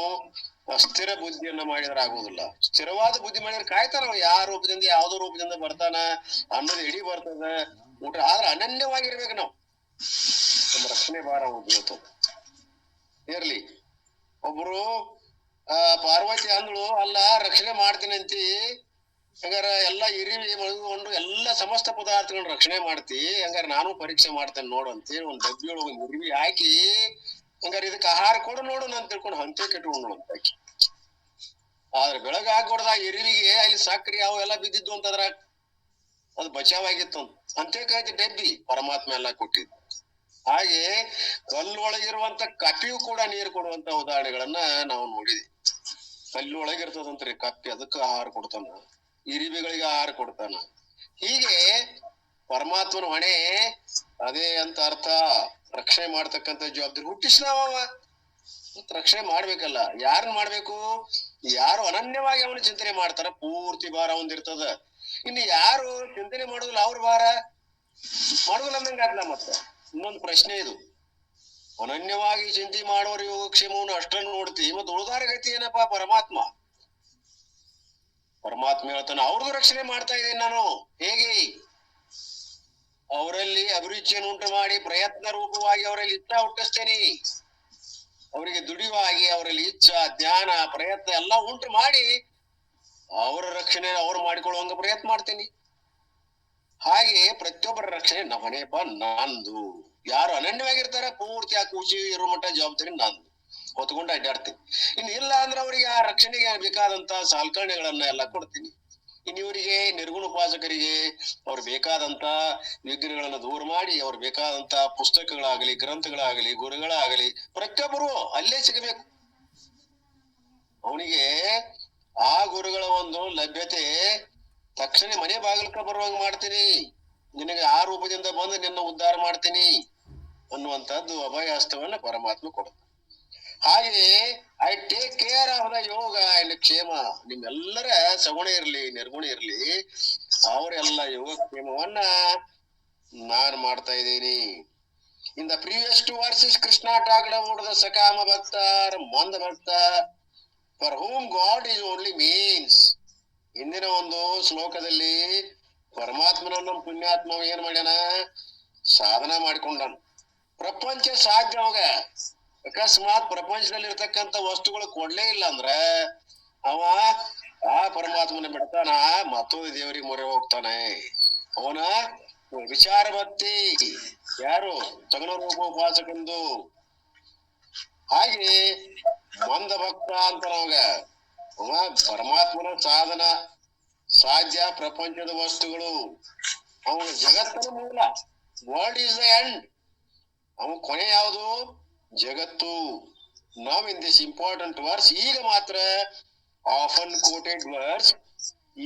ಅಸ್ಥಿರ ಬುದ್ಧಿಯನ್ನ ಮಾಡಿದ್ರೆ ಆಗುದಿಲ್ಲ. ಸ್ಥಿರವಾದ ಬುದ್ಧಿ ಮಾಡಿದ್ರೆ ಕಾಯ್ತಾನ. ಯಾವ ರೂಪದಿಂದ ಯಾವ್ದೋ ರೂಪದಿಂದ ಬರ್ತಾನ ಅನ್ನೋದು ಇಡೀ ಬರ್ತದ ಊಟ. ಆದ್ರೆ ಅನನ್ಯವಾಗಿರ್ಬೇಕು ನಾವು. ನಮ್ಮ ರಕ್ಷಣೆ ಭಾರ ಹೋಗ್ಬೇಕು ಇರ್ಲಿ. ಒಬ್ರು ಪಾರ್ವತಿ ಅಂದ್ಳು, ಅಲ್ಲ ರಕ್ಷಣೆ ಮಾಡ್ತೀನಿ ಅಂತಿ, ಹಂಗಾರ ಎಲ್ಲಾ ಇರಿವಿ ಮಳಗೊಂಡು ಎಲ್ಲಾ ಸಮಸ್ತ ಪದಾರ್ಥಗಳನ್ನ ರಕ್ಷಣೆ ಮಾಡ್ತಿ, ಹಂಗಾರ ನಾನು ಪರೀಕ್ಷೆ ಮಾಡ್ತೇನೆ ನೋಡು ಅಂತೇಳಿ ಒಂದ್ ಡಬ್ಬಿ ಒಳಗೆ ಒಂದ್ ಇರಿವಿ ಹಾಕಿ, ಹಂಗಾರ ಇದಕ್ಕೆ ಆಹಾರ ಕೊಡು ನೋಡು ನಾನು ತಿಳ್ಕೊಂಡು ಹಂತೆ ಕೆಟ್ಕೊಂಡು ಅಂತ ಹಾಕಿ. ಆದ್ರೆ ಬೆಳಗ್ಗೆ ಹಾಕೊಡ್ದ ಇರಿವಿಗೆ ಅಲ್ಲಿ ಸಕ್ರಿ ಅವು ಎಲ್ಲ ಬಿದ್ದಿದ್ದು ಅಂತಂದ್ರ ಅದು ಬಚಾವಾಗಿತ್ತು ಅಂತ. ಅಂತೆ ಕಾಯ್ತಿ ಡಬ್ಬಿ ಪರಮಾತ್ಮ ಎಲ್ಲ ಕೊಟ್ಟಿದ್ದು. ಹಾಗೆ ಕಲ್ಲೊಳಗಿರುವಂತ ಕಪಿಯು ಕೂಡ ನೀರು ಕೊಡುವಂತ ಉದಾಹರಣೆಗಳನ್ನ ನಾವು ನೋಡಿದ್ವಿ. ಕಲ್ಲೊಳಗಿರ್ತದಂತ್ರಿ ಕಪ್ಪಿ, ಅದಕ್ಕೆ ಆಹಾರ ಕೊಡ್ತಾನ, ಇರಿಬಿಗಳಿಗೆ ಆಹಾರ ಕೊಡ್ತಾನ. ಹೀಗೆ ಪರಮಾತ್ಮನ ಹೊಣೆ ಅದೇ ಅಂತ ಅರ್ಥ. ರಕ್ಷಣೆ ಮಾಡ್ತಕ್ಕಂಥ ಜವಾಬ್ದಾರಿ ಹುಟ್ಟಿಸಿದವ ಮತ್ ರಕ್ಷಣೆ ಮಾಡ್ಬೇಕಲ್ಲ. ಯಾರನ್ನ ಮಾಡ್ಬೇಕು? ಯಾರು ಅನನ್ಯವಾಗಿ ಅವನ ಚಿಂತನೆ ಮಾಡ್ತಾರ ಪೂರ್ತಿ ಭಾರ ಒಂದಿರ್ತದ. ಇನ್ನು ಯಾರು ಚಿಂತನೆ ಮಾಡೋದಿಲ್ಲ ಅವ್ರ ಭಾರ ಮಾಡೋದಿಲ್ಲ ಅಂದಂಗ ಆಗ್ಲ. ಮತ್ತೆ ಇನ್ನೊಂದು ಪ್ರಶ್ನೆ ಇದು, ಅನನ್ಯವಾಗಿ ಚಿಂತೆ ಮಾಡೋರು ಯೋಗಕ್ಷೇಮವನ್ನು ಅಷ್ಟನ್ನು ನೋಡ್ತಿ, ಮತ್ ಉಳಿದಾರ ಗತಿ ಏನಪ್ಪಾ? ಪರಮಾತ್ಮ ಹೇಳ್ತಾನ ಅವ್ರದ್ದು ರಕ್ಷಣೆ ಮಾಡ್ತಾ ಇದ್ದೇನೆ ನಾನು. ಹೇಗೆ? ಅವರಲ್ಲಿ ಅಭಿರುಚಿಯನ್ನು ಉಂಟು ಮಾಡಿ ಪ್ರಯತ್ನ ರೂಪವಾಗಿ ಅವರಲ್ಲಿ ಇಚ್ಛಾ ಹುಟ್ಟಿಸ್ತೇನೆ. ಅವರಿಗೆ ದುಡಿಯುವಾಗಿ ಅವರಲ್ಲಿ ಇಚ್ಛಾ, ಜ್ಞಾನ, ಪ್ರಯತ್ನ ಎಲ್ಲ ಉಂಟು ಮಾಡಿ ಅವರ ರಕ್ಷಣೆ ಅವ್ರು ಮಾಡಿಕೊಳ್ಳುವಂಗ ಪ್ರಯತ್ನ ಮಾಡ್ತೇನೆ. ಹಾಗೆ ಪ್ರತಿಯೊಬ್ಬರ ರಕ್ಷಣೆ ಹೊಣೆಪ್ಪ ನಂದು. ಯಾರು ಅನನ್ಯವಾಗಿರ್ತಾರ ಪೂರ್ತಿ ಆ ಕೂಚಿ ಇರೋ ಮಟ್ಟ ಜವಾಬ್ದಾರಿ ನಂದು ಹೊತ್ಕೊಂಡು ಅಡ್ಡಾಡ್ತೀನಿ. ಇನ್ನು ಇಲ್ಲ ಅಂದ್ರೆ ಅವರಿಗೆ ಆ ರಕ್ಷಣೆಗೆ ಬೇಕಾದಂತ ಸಲಕರಣೆಗಳನ್ನ ಎಲ್ಲ ಕೊಡ್ತೀನಿ. ಇನ್ನು ಇವರಿಗೆ ನಿರ್ಗುಣ ಉಪಾಸಕರಿಗೆ ಅವ್ರು ಬೇಕಾದಂತ ವಿಘ್ನಗಳನ್ನ ದೂರ ಮಾಡಿ ಅವ್ರು ಬೇಕಾದಂತ ಪುಸ್ತಕಗಳಾಗಲಿ, ಗ್ರಂಥಗಳಾಗಲಿ, ಗುರುಗಳಾಗಲಿ ಪ್ರತಿಯೊಬ್ಬರು ಅಲ್ಲೇ ಸಿಗಬೇಕು. ಅವನಿಗೆ ಆ ಗುರುಗಳ ಒಂದು ಲಭ್ಯತೆ ತಕ್ಷಣ ಮನೆ ಬಾಗಿಲಕ್ಕ ಬರುವಂಗ ಮಾಡ್ತೀನಿ, ನಿನಗೆ ಆ ರೂಪದಿಂದ ಬಂದು ನಿನ್ನ ಉದ್ಧಾರ ಮಾಡ್ತೀನಿ ಅನ್ನುವಂಥದ್ದು ಅಭಯಹಸ್ತವನ್ನ ಪರಮಾತ್ಮ ಕೊಡುತ್ತೆ. ಹಾಗೆ I take care of the yoga and ಕ್ಷೇಮ. ನಿಮ್ಮೆಲ್ಲರ ಸಗುಣ ಇರ್ಲಿ ನಿರ್ಗುಣ ಇರ್ಲಿ, ಅವರೆಲ್ಲ ಯೋಗಕ್ಷೇಮವನ್ನ ನಾನು ಮಾಡ್ತಾ ಇದ್ದೀನಿ. In the previous 2 verses Krishna talked about the ಸಕಾಮ ಭಕ್ತ, ಮಂದ ಭಕ್ತ, for whom God is only means. ಹಿಂದಿನ ಒಂದು ಶ್ಲೋಕದಲ್ಲಿ ಪರಮಾತ್ಮನ ಪುಣ್ಯಾತ್ಮ ಏನ್ ಮಾಡ್ಯಾನ? ಸಾಧನ ಮಾಡಿಕೊಂಡಾನ. ಪ್ರಪಂಚ ಸಾಧ್ಯ ಅವಾಗ. ಅಕಸ್ಮಾತ್ ಪ್ರಪಂಚದಲ್ಲಿ ಇರ್ತಕ್ಕಂಥ ವಸ್ತುಗಳು ಕೊಡ್ಲೇ ಇಲ್ಲ ಅಂದ್ರ ಅವ ಆ ಪರಮಾತ್ಮನ ಬಿಡ್ತಾನ, ಮತ್ತೊಂದು ದೇವರಿಗೆ ಮೊರೆ ಹೋಗ್ತಾನೆ. ಅವನ ವಿಚಾರ ಭಕ್ತಿ ಯಾರು? ಸಗುಣರೂಪ ಉಪಾಸಕಂದು. ಹಾಗೆ ಮಂದ ಭಕ್ತ ಅಂತ ನಮಗ ಅವ ಪರಮಾತ್ಮನ ಸಾಧನ ಸಾಧ್ಯ, ಪ್ರಪಂಚದ ವಸ್ತುಗಳು. ಅವನ ಜಗತ್ತನ ಮೂಲ. World is the end. ಅವನ ಕೊನೆ ಯಾವುದು? ಜಗತ್ತು. ನಾವ್ ಇನ್ ದಿಸ್ ಇಂಪಾರ್ಟೆಂಟ್ ವರ್ಸ್, ಈಗ ಮಾತ್ರ ಆಫನ್ ಕೋಟೆಡ್ ವರ್ಸ್,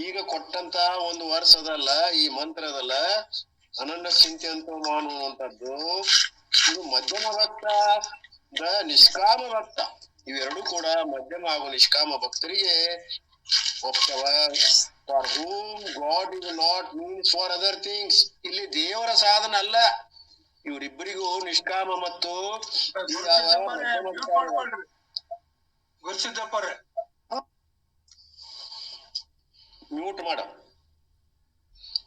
ಈಗ ಕೊಟ್ಟಂತ ಒಂದು ವರ್ಸ್ ಅದಲ್ಲ, ಈ ಮಂತ್ರ ಅದಲ್ಲ, ಅನನ್ಯ ಚಿಂತೆ ಅಂತ ಮಾಡುವಂತದ್ದು. ಇದು ಮಧ್ಯಮ ಭಕ್ತ, ನಿಷ್ಕಾಮ ಭಕ್ತ. ಇವೆರಡೂ ಕೂಡ ಮಧ್ಯಮ ಹಾಗೂ ನಿಷ್ಕಾಮ ಭಕ್ತರಿಗೆ ಒಪ್ತವ. For whom God is not means for other things. ಇಲ್ಲಿ ದೇವರ ಸಾಧನ ಅಲ್ಲ, ಇವರಿಬ್ಬರಿಗೂ ನಿಷ್ಕಾಮ ಮತ್ತು ಮ್ಯೂಟ್ ಮಾಡ.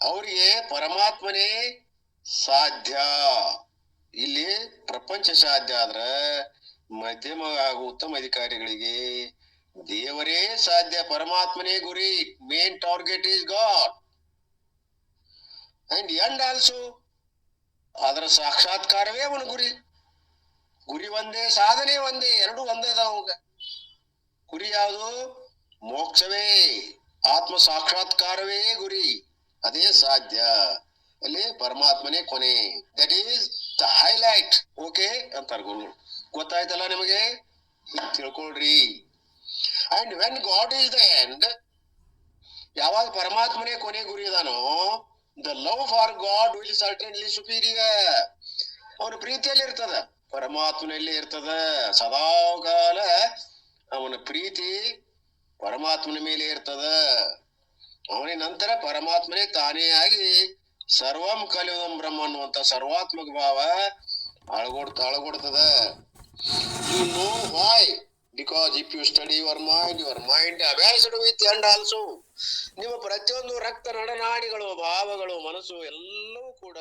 ಅವರಿಗೆ ಪರಮಾತ್ಮನೇ ಸಾಧ್ಯ. ಇಲ್ಲಿ ಪ್ರಪಂಚ ಸಾಧ್ಯ ಆದ್ರ ಮಧ್ಯಮ ಹಾಗೂ ಉತ್ತಮ ಅಧಿಕಾರಿಗಳಿಗೆ ದೇವರೇ ಸಾಧ್ಯ, ಪರಮಾತ್ಮನೇ ಗುರಿ. Main target is god and end also. ಅದರ ಸಾಕ್ಷಾತ್ಕಾರವೇ ಅವನ ಗುರಿ. ಗುರಿ ಒಂದೇ, ಸಾಧನೆ ಒಂದೇ, ಎರಡು ಒಂದೇ ಅದಾವ. ಗುರಿ ಯಾವುದು? ಮೋಕ್ಷವೇ, ಆತ್ಮ ಸಾಕ್ಷಾತ್ಕಾರವೇ ಗುರಿ. ಅದೇ ಸಾಧ್ಯ. ಅಲ್ಲಿ ಪರಮಾತ್ಮನೇ ಕೊನೆ. That is the highlight. Okay ಅಂತಾರ ಗುರು. ಗೊತ್ತಾಯ್ತಲ್ಲ ನಿಮಗೆ? ತಿಳ್ಕೊಳ್ರಿ. And when God is the end, ಯಾವಾಗ ಪರಮಾತ್ಮನೇ ಕೊನೆ ಗುರಿ ಅದಾನೋ, the love for God will certainly superior. ಅವನ ಪ್ರೀತಿಯಲ್ಲಿ ಇರ್ತದ, ಪರಮಾತ್ಮನಲ್ಲಿ ಇರ್ತದ. ಸದಾಕಾಲ ಅವನ ಪ್ರೀತಿ ಪರಮಾತ್ಮನ ಮೇಲೆ ಇರ್ತದ. ಅವನಿನ ನಂತರ ಪರಮಾತ್ಮನೇ ತಾನೇ ಆಗಿ ಸರ್ವಂ ಕಲಿಯುಗಂ ಬ್ರಹ್ಮ ಅನ್ನುವಂತ ಸರ್ವಾತ್ಮಕ ಭಾವ ಅಳಗೊಡ್ತದ. You know why? Because if you study your mind absorbed with and also. ನಿಮ್ಮ ಪ್ರತಿಯೊಂದು ರಕ್ತ ನಡನಾಡಿಗಳು, ಭಾವಗಳು, ಮನಸ್ಸು ಎಲ್ಲವೂ ಕೂಡ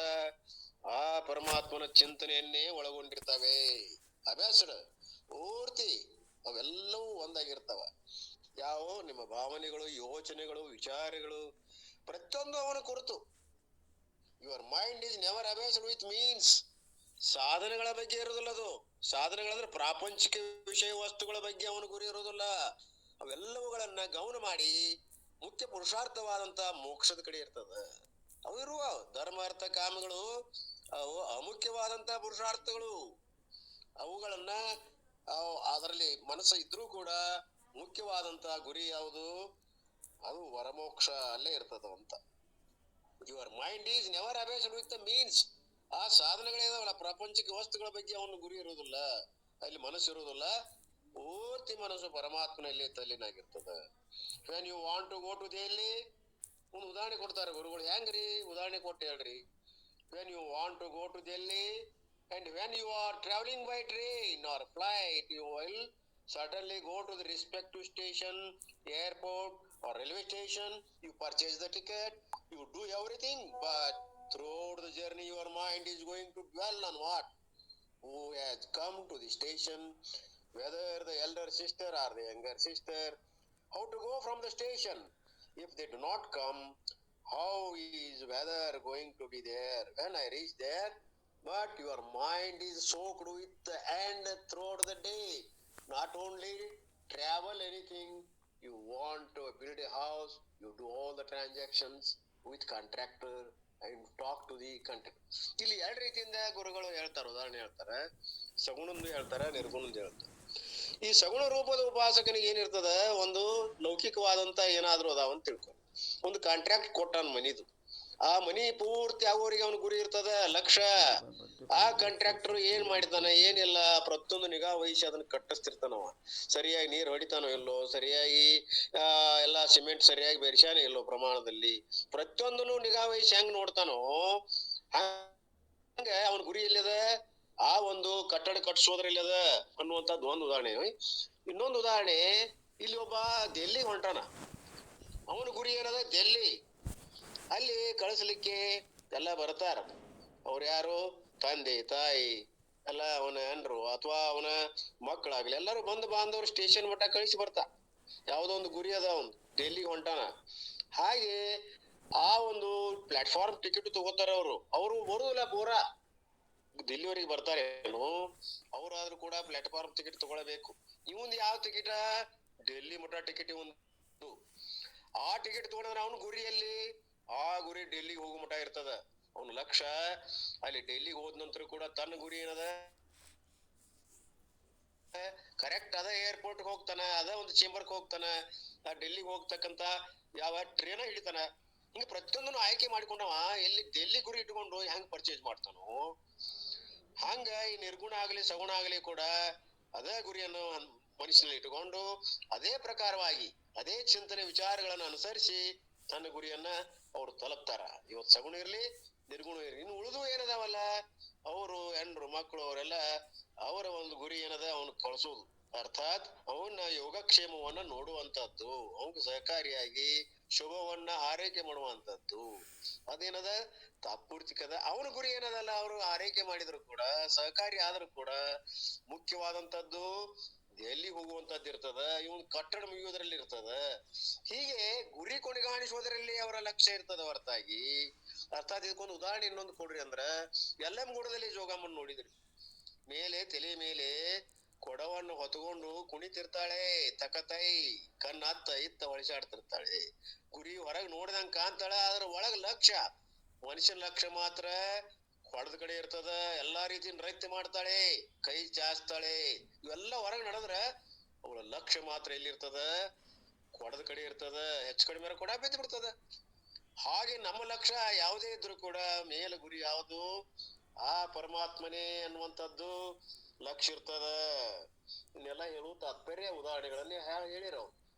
ಆ ಪರಮಾತ್ಮನ ಚಿಂತನೆಯನ್ನೇ ಒಳಗೊಂಡಿರ್ತವೆ. ಅಬ್ಯಾಸ್ಡ್ ಪೂರ್ತಿ ಅವೆಲ್ಲವೂ ಒಂದಾಗಿರ್ತವ. ಯಾವ ನಿಮ್ಮ ಭಾವನೆಗಳು, ಯೋಚನೆಗಳು, ವಿಚಾರಗಳು ಪ್ರತಿಯೊಂದು ಅವನ ಕುರಿತು. Your mind is never absorbed with means. ಸಾಧನೆಗಳ ಬಗ್ಗೆ ಇರೋದಿಲ್ಲ ಅದು. ಸಾಧನೆಗಳಂದ್ರೆ ಪ್ರಾಪಂಚಿಕ ವಿಷಯ ವಸ್ತುಗಳ ಬಗ್ಗೆ ಅವನ ಗುರಿ ಇರೋದಿಲ್ಲ. ಅವೆಲ್ಲವುಗಳನ್ನ ಗಮನ ಮಾಡಿ ಮುಖ್ಯ ಪುರುಷಾರ್ಥವಾದಂತ ಮೋಕ್ಷದ ಕಡೆ ಇರ್ತದ. ಅವು ಇರುವ ಧರ್ಮ ಅರ್ಥ ಕಾಮಗಳು ಅವು ಅಮುಖ್ಯವಾದಂತ ಪುರುಷಾರ್ಥಗಳು. ಅವುಗಳನ್ನ ಅದರಲ್ಲಿ ಮನಸ್ಸು ಇದ್ರೂ ಕೂಡ ಮುಖ್ಯವಾದಂತ ಗುರಿ ಯಾವುದು? ಅದು ವರಮೋಕ್ಷ ಅಲ್ಲೇ ಇರ್ತದಂತ. Your mind is never absorbed with the means. ಆ ಸಾಧನೆಗಳಿದಾವಲ್ಲ, ಪ್ರಾಪಂಚಿಕ ವಸ್ತುಗಳ ಬಗ್ಗೆ ಅವನು ಗುರಿ ಇರುವುದಿಲ್ಲ, ಅಲ್ಲಿ ಮನಸ್ಸು ಇರುವುದಿಲ್ಲ. ಪೂರ್ತಿ ಮನಸ್ಸು ಪರಮಾತ್ಮನಲ್ಲಿ ತಲ್ಲಿನಾಗಿರ್ತದ. When you want to go to Delhi, ಒಂದು ಉದಾಹರಣೆ ಕೊಡ್ತಾರೆ ಗುರುಗಳು. ಹೆಂಗ್ರಿ ಉದಾಹರಣೆ ಕೊಟ್ಟು ಹೇಳ್ರಿ. When you want to go to Delhi and when you are traveling by train or flight, you will certainly go to the respective station, airport or railway station. You purchase the ticket, you do everything, but throughout the journey your mind is going to dwell on what? Who has come to the station, whether the elder sister or the younger sister, how to go from the station. If they do not come, how is weather going to be there when I reach there? But your mind is soaked with the end throughout the day. Not only travel anything, you want to build a house, you do all the transactions with contractor and talk to the contractor. ಇಲ್ಲಿ ಎರಡು ರೀತಿಯಿಂದ ಗುರುಗಳು ಹೇಳ್ತಾರೆ, ಉದಾಹರಣೆ ಹೇಳ್ತಾರೆ. ಸಗುಣಂದು ಹೇಳ್ತಾರೆ, ನಿರ್ಗುಣಂದು ಹೇಳ್ತಾರೆ. ಈ ಸಗುಣ ರೂಪದ ಉಪಾಸಕನಿಗೆ ಏನಿರ್ತದ? ಒಂದು ಲೌಕಿಕವಾದಂತ ಏನಾದ್ರು ಅದಾವಂತ ತಿಳ್ಕೊ. ಒಂದು ಕಾಂಟ್ರಾಕ್ಟ್ ಕೊಟ್ಟಾನ ಮನಿದು. ಆ ಮನಿ ಪೂರ್ತಿ ಆಗೋರಿಗೆ ಅವನ ಗುರಿ ಇರ್ತದ, ಲಕ್ಷ್ಯ. ಆ ಕಾಂಟ್ರಾಕ್ಟರ್ ಏನ್ ಮಾಡಿದಾನ ಏನಿಲ್ಲ ಪ್ರತಿಯೊಂದು ನಿಗಾ ವಹಿಸಿ ಅದನ್ನ ಕಟ್ಟಿಸ್ತಿರ್ತಾನವ. ಸರಿಯಾಗಿ ನೀರ್ ಹೊಡಿತಾನೋ ಇಲ್ಲೋ, ಸರಿಯಾಗಿ ಎಲ್ಲಾ ಸಿಮೆಂಟ್ ಸರಿಯಾಗಿ ಬೆರೆಸ್ಯಾನೋ ಇಲ್ಲೋ ಪ್ರಮಾಣದಲ್ಲಿ, ಪ್ರತಿಯೊಂದನು ನಿಗಾ ವಹಿಸಿ ಹೆಂಗ್ ನೋಡ್ತಾನೋ ಹಂಗ ಅವನ ಗುರಿ ಇಲ್ಲದ ಆ ಒಂದು ಕಟ್ಟಡ ಕಟ್ಟಿಸೋದ್ರಲ್ಲದ ಅನ್ನುವಂಥದ್ದು ಒಂದು ಉದಾಹರಣೆ. ಇನ್ನೊಂದು ಉದಾಹರಣೆ, ಇಲ್ಲಿ ಒಬ್ಬ ಡೆಲ್ಲಿಗೆ ಹೊಂಟಾನ. ಅವನ ಗುರಿ ಏನದ? ಡೆಲ್ಲಿ. ಅಲ್ಲಿ ಕಳಿಸ್ಲಿಕ್ಕೆ ಎಲ್ಲ ಬರ್ತಾರ. ಅವ್ರು ಯಾರು? ತಂದೆ ತಾಯಿ ಎಲ್ಲ, ಅವನ ಹೆಂಡ್ರು ಅಥವಾ ಅವನ ಮಕ್ಕಳಾಗ್ಲಿ ಎಲ್ಲರೂ ಬಂದು ಬಾಂಧವ್ರು ಸ್ಟೇಷನ್ ಮಟ್ಟ ಕಳಿಸಿ ಬರ್ತಾ. ಯಾವ್ದೋ ಒಂದು ಗುರಿ ಅದ, ಅವನು ಡೆಲ್ಲಿಗೆ ಹೊಂಟಾನ. ಹಾಗೆ ಆ ಒಂದು ಪ್ಲಾಟ್ಫಾರ್ಮ್ ಟಿಕೆಟ್ ತಗೋತಾರ ಅವರು ಬರುದಿಲ್ಲ ಪೂರಾ ದಿಲ್ಲಿವರೆಗೆ ಬರ್ತಾರೆ. ಅವ್ರಾದ್ರೂ ಕೂಡ ಪ್ಲಾಟ್ಫಾರ್ಮ್ ಟಿಕೆಟ್ ತಗೊಳ್ಬೇಕು. ಇವಂದು ಯಾವ ಟಿಕೆಟ್? ಡೆಲ್ಲಿ ಮಟ್ಟ ಟಿಕೆಟ್ ಒಂದು. ಆ ಟಿಕೆಟ್ ತಗೊಂಡ್ರೆ ಅವನ ಗುರಿಯಲ್ಲಿ ಆ ಗುರಿ ಡೆಲ್ಲಿಗೆ ಹೋಗೋ ಮಟ್ಟ ಇರ್ತದ. ಅವನ ಲಕ್ಷ್ಯ ಅಲ್ಲಿ ಡೆಲ್ಲಿಗೆ ಹೋದ ನಂತರ ಕೂಡ ತನ್ನ ಗುರಿ ಏನದ? ಕರೆಕ್ಟ್ ಅದ ಏರ್ಪೋರ್ಟ್ ಹೋಗ್ತಾನ, ಅದ ಒಂದು ಚೇಂಬರ್ಗೆ ಹೋಗ್ತಾನ, ಆ ಡೆಲ್ಲಿಗೆ ಹೋಗ್ತಕ್ಕಂತ ಯಾವ ಟ್ರೇನ ಹಿಡಿತಾನ. ಹಿಂಗ ಪ್ರತಿಯೊಂದನ್ನು ಆಯ್ಕೆ ಮಾಡ್ಕೊಂಡವ ಎಲ್ಲಿ ಡೆಲ್ಲಿ ಗುರಿ ಇಟ್ಕೊಂಡು ಹೆಂಗ್ ಪರ್ಚೇಸ್ ಮಾಡ್ತಾನೋ ಹಂಗ ಈ ನಿರ್ಗುಣ ಆಗ್ಲಿ ಸಗುಣ ಆಗ್ಲಿ ಕೂಡ ಅದೇ ಗುರಿಯನ್ನು ಮನುಷ್ಯನಲ್ಲಿ ಇಟ್ಟುಕೊಂಡು ಅದೇ ಪ್ರಕಾರವಾಗಿ ಅದೇ ಚಿಂತನೆ ವಿಚಾರಗಳನ್ನು ಅನುಸರಿಸಿ ತನ್ನ ಗುರಿಯನ್ನ ಅವ್ರು ತಲುಪ್ತಾರ. ಇವತ್ ಸಗುಣ ಇರ್ಲಿ ನಿರ್ಗುಣ ಇರ್ಲಿ, ಇನ್ನು ಉಳಿದು ಏನದಾವಲ್ಲ ಅವರು ಹೆಂಡ್ರು ಮಕ್ಕಳು ಅವರೆಲ್ಲ ಅವರ ಒಂದು ಗುರಿ ಏನದ ಅವನು ಕಳ್ಸೋದು. ಅರ್ಥಾತ್ ಅವನ ಯೋಗಕ್ಷೇಮವನ್ನ ನೋಡುವಂತದ್ದು, ಅವನ್ ಸಹಕಾರಿಯಾಗಿ ಶುಭವನ್ನ ಆರೈಕೆ ಮಾಡುವಂತದ್ದು. ಅದೇನದ? ತಾತ್ಪೂರ್ತಿಕದ. ಅವನ ಗುರಿ ಏನದಲ್ಲ, ಅವರು ಆರೈಕೆ ಮಾಡಿದ್ರು ಕೂಡ ಸಹಕಾರಿ ಆದ್ರೂ ಕೂಡ ಮುಖ್ಯವಾದಂತದ್ದು ಎಲ್ಲಿ ಹೋಗುವಂತದ್ದು ಇರ್ತದ, ಇವನ್ ಕಟ್ಟಡ ಮುಗಿಯೋದ್ರಲ್ಲಿ ಇರ್ತದ. ಹೀಗೆ ಗುರಿ ಕೊನೆಗಾಣಿಸುವುದರಲ್ಲಿ ಅವರ ಲಕ್ಷ್ಯ ಇರ್ತದ ಹೊರತಾಗಿ. ಅರ್ಥಾತ್ ಇದಕ್ಕೊಂದು ಉದಾಹರಣೆ ಇನ್ನೊಂದು ಕೊಡ್ರಿ ಅಂದ್ರ, ಯಲ್ಲಮ್ಮಗುಡದಲ್ಲಿ ಜೋಗಮ್ಮನ್ ನೋಡಿದ್ರಿ. ಮೇಲೆ ತಲೆ ಮೇಲೆ ಕೊಡವನ್ನು ಹೊತ್ಕೊಂಡು ಕುಣಿತಿರ್ತಾಳೆ, ತಕತೈ ಕಣ್ಣ ಹತ್ತ ಇತ್ತ ಒಳಸಾಡ್ತಿರ್ತಾಳೆ. ಗುರಿ ಹೊರಗ್ ನೋಡಿದಂಗ ಕಾಣ್ತಾಳ, ಅದ್ರ ಒಳಗ್ ಲಕ್ಷ್ಯ ಮನುಷ್ಯನ ಲಕ್ಷ್ಯ ಮಾತ್ರ ಹೊಡೆದ ಕಡೆ ಇರ್ತದ. ಎಲ್ಲಾ ರೀತಿ ನೃತ್ಯ ಮಾಡ್ತಾಳೆ, ಕೈ ಚಾಚ್ತಾಳೆ, ಇವೆಲ್ಲ ಹೊರಗ್ ನಡೆದ್ರ ಅವಳ ಲಕ್ಷ್ಯ ಮಾತ್ರ ಎಲ್ಲಿರ್ತದ? ಕೊಡದ ಕಡೆ ಇರ್ತದ. ಹೆಚ್ಚು ಕಡಿಮೆ ಕೊಡ ಬಿದ್ದು ಬಿಡ್ತದ. ಹಾಗೆ ನಮ್ಮ ಲಕ್ಷ್ಯ ಯಾವುದೇ ಇದ್ರು ಕೂಡ ಮೇಲ ಗುರಿ ಯಾವುದು? ಆ ಪರಮಾತ್ಮನೇ ಅನ್ನುವಂಥದ್ದು ಲಕ್ಷ್ಯ ಇರ್ತದ. ಇನ್ನೆಲ್ಲ ಹೇಳುವ ತಾತ್ಪರ್ಯ ಉದಾಹರಣೆಗಳನ್ನೇ ಹೇಳಿರೋ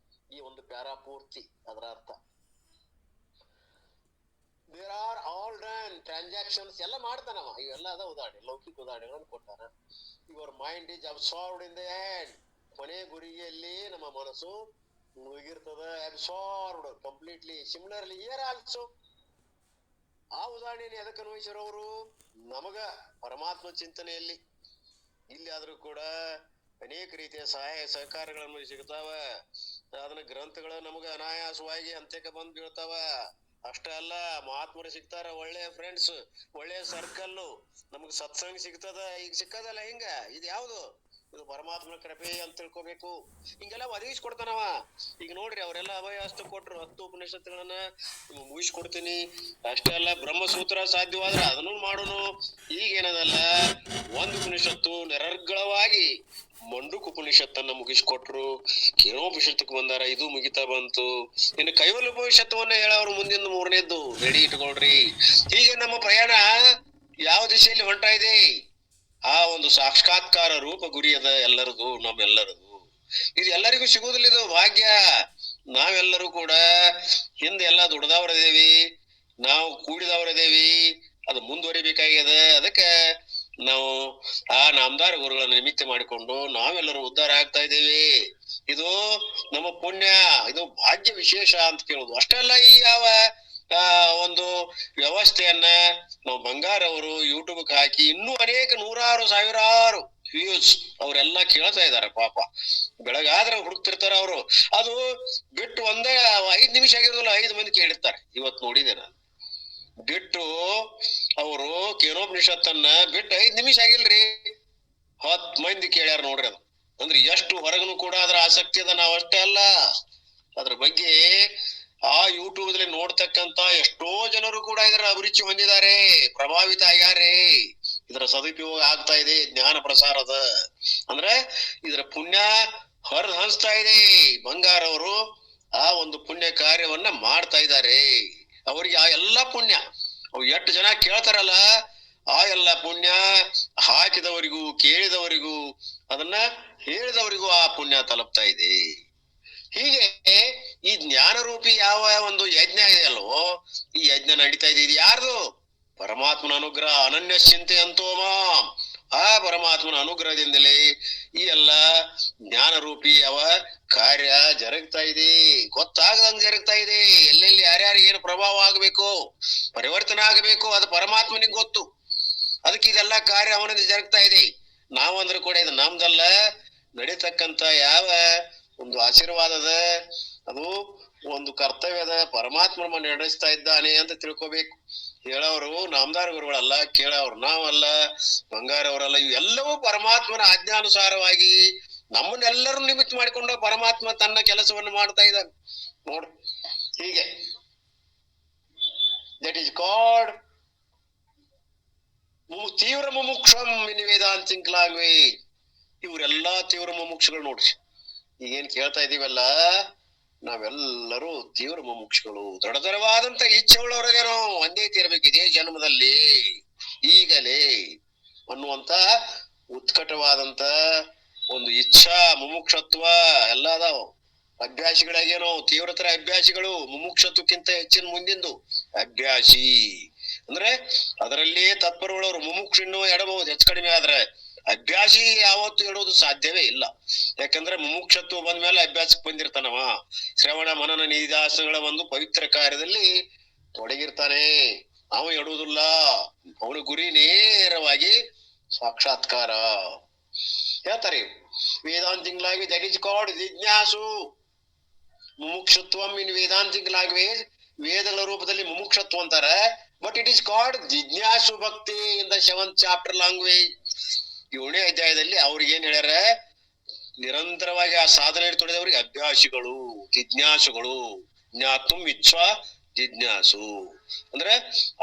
ಈ ಒಂದು ಪ್ಯಾರಾ ಪೂರ್ತಿ. ಅದರ ಅರ್ಥ there are all done transactions ಎಲ್ಲ ಮಾಡ್ತಾನವ. ಇವೆಲ್ಲ ಅದ ಉದಾಹರಣೆ, ಲೌಕಿಕ ಉದಾಹರಣೆಗಳನ್ನು ಕೊಟ್ಟಾನ. Your mind is absorbed in the end. ಕೊನೆ ಗುರಿಯಲ್ಲಿ ನಮ್ಮ ಮನಸ್ಸು ಮುಳುಗಿರ್ತದ, absorbed completely. Similarly here also ಆ ಉದಾಹರಣೆಯನ್ನು ಎದಕ್ಕೆ ಅನ್ವಯಿಸಿರೋರು? ನಮಗ ಪರಮಾತ್ಮ ಚಿಂತನೆಯಲ್ಲಿ ಇಲ್ಲಿ ಆದ್ರೂ ಕೂಡ ಅನೇಕ ರೀತಿಯ ಸಹಾಯ ಸಹಕಾರಗಳನ್ನು ಸಿಗ್ತಾವ. ಅದನ್ನ ಗ್ರಂಥಗಳು ನಮಗ ಅನಾಯಾಸವಾಗಿ ಅಂತ್ಯಕ್ಕೆ ಬಂದ್ ಬೀಳ್ತಾವ. ಅಷ್ಟೇ ಅಲ್ಲ, ಮಹಾತ್ಮರು ಸಿಗ್ತಾರ, ಒಳ್ಳೆ ಫ್ರೆಂಡ್ಸ್, ಒಳ್ಳೆ ಸರ್ಕಲ್, ನಮಗ್ ಸತ್ಸಂಗ ಸಿಗ್ತದ. ಈಗ ಸಿಕ್ಕದಲ್ಲ ಹಿಂಗ, ಇದು ಯಾವ್ದು? ಇದು ಪರಮಾತ್ಮನ ಕೃಪೆ ಅಂತ ತಿಳ್ಕೊಬೇಕು. ಹಿಂಗೆಲ್ಲ ಒದಗಿಸ್ಕೊಡ್ತಾನವ. ಈಗ ನೋಡ್ರಿ, ಅವರೆಲ್ಲ ಅಭಯ ಹಸ್ತ ಕೊಟ್ರು, 10 ಉಪನಿಷತ್ತುಗಳನ್ನ ಮುಗಿಸ್ಕೊಡ್ತೀನಿ. ಅಷ್ಟೇ ಅಲ್ಲ, ಬ್ರಹ್ಮಸೂತ್ರ ಸಾಧ್ಯವಾದ್ರೆ ಅದನ್ನು ಮಾಡೋನು. ಈಗೇನದಲ್ಲ, ಒಂದು ಉಪನಿಷತ್ತು ನಿರರ್ಗಳವಾಗಿ ಮಂಡುಕ್ ಉಪನಿಷತ್ತನ್ನ ಮುಗಿಸ್ಕೊಟ್ರು. ಕೇನೋಪನಿಷತ್ತಕ್ಕೆ ಬಂದಾರ, ಇದು ಮುಗಿತಾ ಬಂತು. ಇನ್ನು ಕೈವಲ್ಯ ಉಪನಿಷತ್ತವನ್ನ ಹೇಳವ್ರು ಮುಂದಿನ 3ನೇದ್ದು ರೆಡಿ ಇಟ್ಕೊಳ್ರಿ. ಹೀಗೆ ನಮ್ಮ ಪ್ರಯಾಣ ಯಾವ ದಿಶೆಯಲ್ಲಿ ಹೊಂಟ ಇದೆ? ಆ ಒಂದು ಸಾಕ್ಷಾತ್ಕಾರ ರೂಪ ಗುರಿ ಅದ ಎಲ್ಲರದು, ನಮ್ಮೆಲ್ಲರದು. ಇದು ಎಲ್ಲರಿಗೂ ಸಿಗುವುದಿಲ್ಲ, ಇದು ಭಾಗ್ಯ. ನಾವೆಲ್ಲರೂ ಕೂಡ ಹಿಂದೆ ಎಲ್ಲ ದುಡ್ದವ್ರದೇವಿ, ನಾವು ಕೂಡಿದವ್ರದೇವಿ, ಅದು ಮುಂದುವರಿಬೇಕಾಗ್ಯದ. ಅದಕ್ಕೆ ನಾವು ಆ ನಾಮದಾರ ಗುರುಗಳನ್ನ ನಿಮಿತ್ತ ಮಾಡಿಕೊಂಡು ನಾವೆಲ್ಲರೂ ಉದ್ಧಾರ ಆಗ್ತಾ ಇದ್ದೇವೆ. ಇದು ನಮ್ಮ ಪುಣ್ಯ, ಇದು ಭಾಗ್ಯ ವಿಶೇಷ ಅಂತ ಕೇಳುದು. ಅಷ್ಟೇ ಅಲ್ಲ, ಈ ಯಾವ ಒಂದು ವ್ಯವಸ್ಥೆಯನ್ನ ನಾವು ಬಂಗಾರ ಅವರು ಯೂಟ್ಯೂಬ್ ಹಾಕಿ ಇನ್ನೂ ಅನೇಕ ನೂರಾರು ಸಾವಿರಾರು ವ್ಯೂಸ್ ಅವರೆಲ್ಲ ಕೇಳ್ತಾ ಇದಾರೆ. ಪಾಪ ಬೆಳಗಾದ್ರೆ ಹುಡುಕ್ತಿರ್ತಾರ ಅವರು. ಅದು ಬಿಟ್ಟು ಒಂದೇ 5 ನಿಮಿಷ ಆಗಿರೋದಿಲ್ಲ, 5 ಮಂದಿ ಕೇಳಿರ್ತಾರೆ. ಇವತ್ತು ನೋಡಿದೆ ನಾನು. ಬಿಟ್ಟು ಅವರು ಕೇನೋಪನಿಷತ್ತನ್ನ ಬಿಟ್ಟು 5 ನಿಮಿಷ ಆಗಿಲ್ರಿ, 10 ಮಂದಿ ಕೇಳ್ಯಾರ ನೋಡ್ರಿ. ಅದು ಅಂದ್ರೆ ಎಷ್ಟು ಹೊರಗನು ಕೂಡ ಅದ್ರ ಆಸಕ್ತಿ ಅದ. ನಾವ್ ಅಷ್ಟೇ ಅಲ್ಲ, ಅದ್ರ ಬಗ್ಗೆ ಆ ಯೂಟ್ಯೂಬ್ ದಲ್ಲಿ ನೋಡ್ತಕ್ಕಂತ ಎಷ್ಟೋ ಜನರು ಕೂಡ ಇದರ ಅಭಿರುಚಿ ಹೊಂದಿದ್ದಾರೆ, ಪ್ರಭಾವಿತ ಆಗ್ಯಾರೆ. ಇದರ ಸದುಪಯೋಗ ಆಗ್ತಾ ಇದೆ, ಜ್ಞಾನ ಪ್ರಸಾರದ ಅಂದ್ರೆ ಇದರ ಪುಣ್ಯ ಹೊರದ್ ಹಂಚ್ತಾ ಇದೆ. ಬಂಗಾರವರು ಆ ಒಂದು ಪುಣ್ಯ ಕಾರ್ಯವನ್ನ ಮಾಡ್ತಾ ಇದ್ದಾರೆ. ಅವ್ರಿಗೆ ಆ ಎಲ್ಲಾ ಪುಣ್ಯ, ಅವ್ ಎಷ್ಟು ಜನ ಕೇಳ್ತಾರಲ್ಲ, ಆ ಎಲ್ಲ ಪುಣ್ಯ ಹಾಕಿದವರಿಗೂ, ಕೇಳಿದವರಿಗೂ, ಅದನ್ನ ಹೇಳಿದವರಿಗೂ ಆ ಪುಣ್ಯ ತಲುಪ್ತಾ ಇದೆ. ಹೀಗೆ ಈ ಜ್ಞಾನರೂಪಿ ಯಾವ ಒಂದು ಯಜ್ಞ ಇದೆಯಲ್ವೋ, ಈ ಯಜ್ಞ ನಡೀತಾ ಇದೆ. ಇದು ಯಾರ್ದು? ಪರಮಾತ್ಮನ ಅನುಗ್ರಹ. ಅನನ್ಯ ಚಿಂತೆ ಅಂತೋಮ. ಆ ಪರಮಾತ್ಮನ ಅನುಗ್ರಹದಿಂದಲೇ ಈ ಎಲ್ಲ ಜ್ಞಾನರೂಪಿ ಯಾವ ಕಾರ್ಯ ಜರುಗ್ತಾ ಇದೆ. ಗೊತ್ತಾಗದಂಗ್ ಜರುಗ್ತಾ ಇದೆ. ಎಲ್ಲೆಲ್ಲಿ ಯಾರ್ಯಾರಿಗೆ ಏನು ಪ್ರಭಾವ ಆಗಬೇಕು, ಪರಿವರ್ತನೆ ಆಗಬೇಕು, ಅದು ಪರಮಾತ್ಮನಿಗೆ ಗೊತ್ತು. ಅದಕ್ಕೆ ಇದೆಲ್ಲ ಕಾರ್ಯ ಅವನಿಂದ ಜರುಗ್ತಾ ಇದೆ. ನಾವಂದ್ರೂ ಕೂಡ ಇದು ನಮ್ದಲ್ಲ. ನಡೀತಕ್ಕಂತ ಯಾವ ಒಂದು ಆಶೀರ್ವಾದದ, ಅದು ಒಂದು ಕರ್ತವ್ಯದ, ಪರಮಾತ್ಮ ನಡೆಸ್ತಾ ಇದ್ದಾನೆ ಅಂತ ತಿಳ್ಕೊಬೇಕು. ಹೇಳೋರು ನಾಮದಾರ ಗುರುಗಳಲ್ಲ, ಕೇಳೋರು ನಾವಲ್ಲ, ಬಂಗಾರವರಲ್ಲ. ಇವೆಲ್ಲವೂ ಪರಮಾತ್ಮನ ಆಜ್ಞಾನುಸಾರವಾಗಿ ನಮ್ಮನ್ನೆಲ್ಲರೂ ನಿಮಿತ್ತ ಮಾಡಿಕೊಂಡು ಪರಮಾತ್ಮ ತನ್ನ ಕೆಲಸವನ್ನು ಮಾಡ್ತಾ ಇದ್ದಾನೆ. ನೋಡ್ರಿ, ಹೀಗೆ ದಟ್ ಈಸ್ ಗಾಡ್ ತೀವ್ರ ಮುಮುಕ್ಷಂ ಇನ್ ವೇದಾಂತಿಕ್ ಲ್ಯಾಂಗ್ವೇಜ್. ಇವರೆಲ್ಲಾ ತೀವ್ರ ಮುಮುಕ್ಷಗಳು. ನೋಡ್ರಿ, ಈಗೇನ್ ಕೇಳ್ತಾ ಇದೀವಲ್ಲ, ನಾವೆಲ್ಲರೂ ತೀವ್ರ ಮುಮುಕ್ಷಗಳು, ದೃಢತರವಾದಂತ ಇಚ್ಛೆ ಉಳ್ಳವರೇನೋ, ಒಂದೇ ತೀರ್ಬೇಕು ಇದೇ ಜನ್ಮದಲ್ಲಿ ಈಗಲೇ ಅನ್ನುವಂತ ಉತ್ಕಟವಾದಂತ ಒಂದು ಇಚ್ಛಾ ಮುಮುಕ್ಷತ್ವ ಎಲ್ಲ ಅದಾವ. ಅಭ್ಯಾಸಿಗಳಾಗೇನೋ ತೀವ್ರತರ ಅಭ್ಯಾಸಿಗಳು, ಮುಮುಕ್ಷತ್ವಕ್ಕಿಂತ ಹೆಚ್ಚಿನ ಮುಂದಿಂದು ಅಭ್ಯಾಸಿ ಅಂದ್ರೆ ಅದರಲ್ಲೇ ತತ್ಪರಗಳವರು. ಮುಮುಕ್ಷ ಇನ್ನೂ ಎಡಬಹುದು, ಹೆಚ್ಚು ಕಡಿಮೆ. ಆದ್ರೆ ಅಭ್ಯಾಸಿ ಯಾವತ್ತು ಇಡೋದು ಸಾಧ್ಯವೇ ಇಲ್ಲ. ಯಾಕಂದ್ರೆ ಮುಮುಕ್ಷತ್ವ ಬಂದ್ಮೇಲೆ ಅಭ್ಯಾಸಕ್ಕೆ ಬಂದಿರ್ತಾನವ. ಶ್ರವಣ ಮನನ ನಿಧಿಧ್ಯಾಸನಗಳ ಒಂದು ಪವಿತ್ರ ಕಾರ್ಯದಲ್ಲಿ ತೊಡಗಿರ್ತಾನೆ. ಅವ ಎಡುವುದಿಲ್ಲ. ಅವನ ಗುರಿ ನೇರವಾಗಿ ಸಾಕ್ಷಾತ್ಕಾರ. ಹೇಳ್ತಾರೆ Vedantic language, that is called ಜಿಜ್ಞಾಸು. ಮುಮುಕ್ಷತ್ವಂ ಇನ್ ವೇದಾಂತಿಕ್ ಲ್ಯಾಂಗ್ವೇಜ್, ವೇದಗಳ ರೂಪದಲ್ಲಿ ಮುಮುಕ್ಷತ್ವ ಅಂತಾರ. ಬಟ್ ಇಟ್ ಈಸ್ ಕಾಲ್ಡ್ ಜಿಜ್ಞಾಸು ಭಕ್ತಿ in the 7th chapter language. 7ನೇ ಅಧ್ಯಾಯದಲ್ಲಿ ಅವ್ರಿಗೆ ಏನ್ ಹೇಳ್ಯಾರ? ನಿರಂತರವಾಗಿ ಆ ಸಾಧನೆ ತೊಡೆದವ್ರಿಗೆ ಅಭ್ಯಾಸಿಗಳು, ಜಿಜ್ಞಾಸುಗಳು. ಜ್ಞಾತುಂ ಇಚ್ಛಾ ಜಿಜ್ಞಾಸು ಅಂದ್ರೆ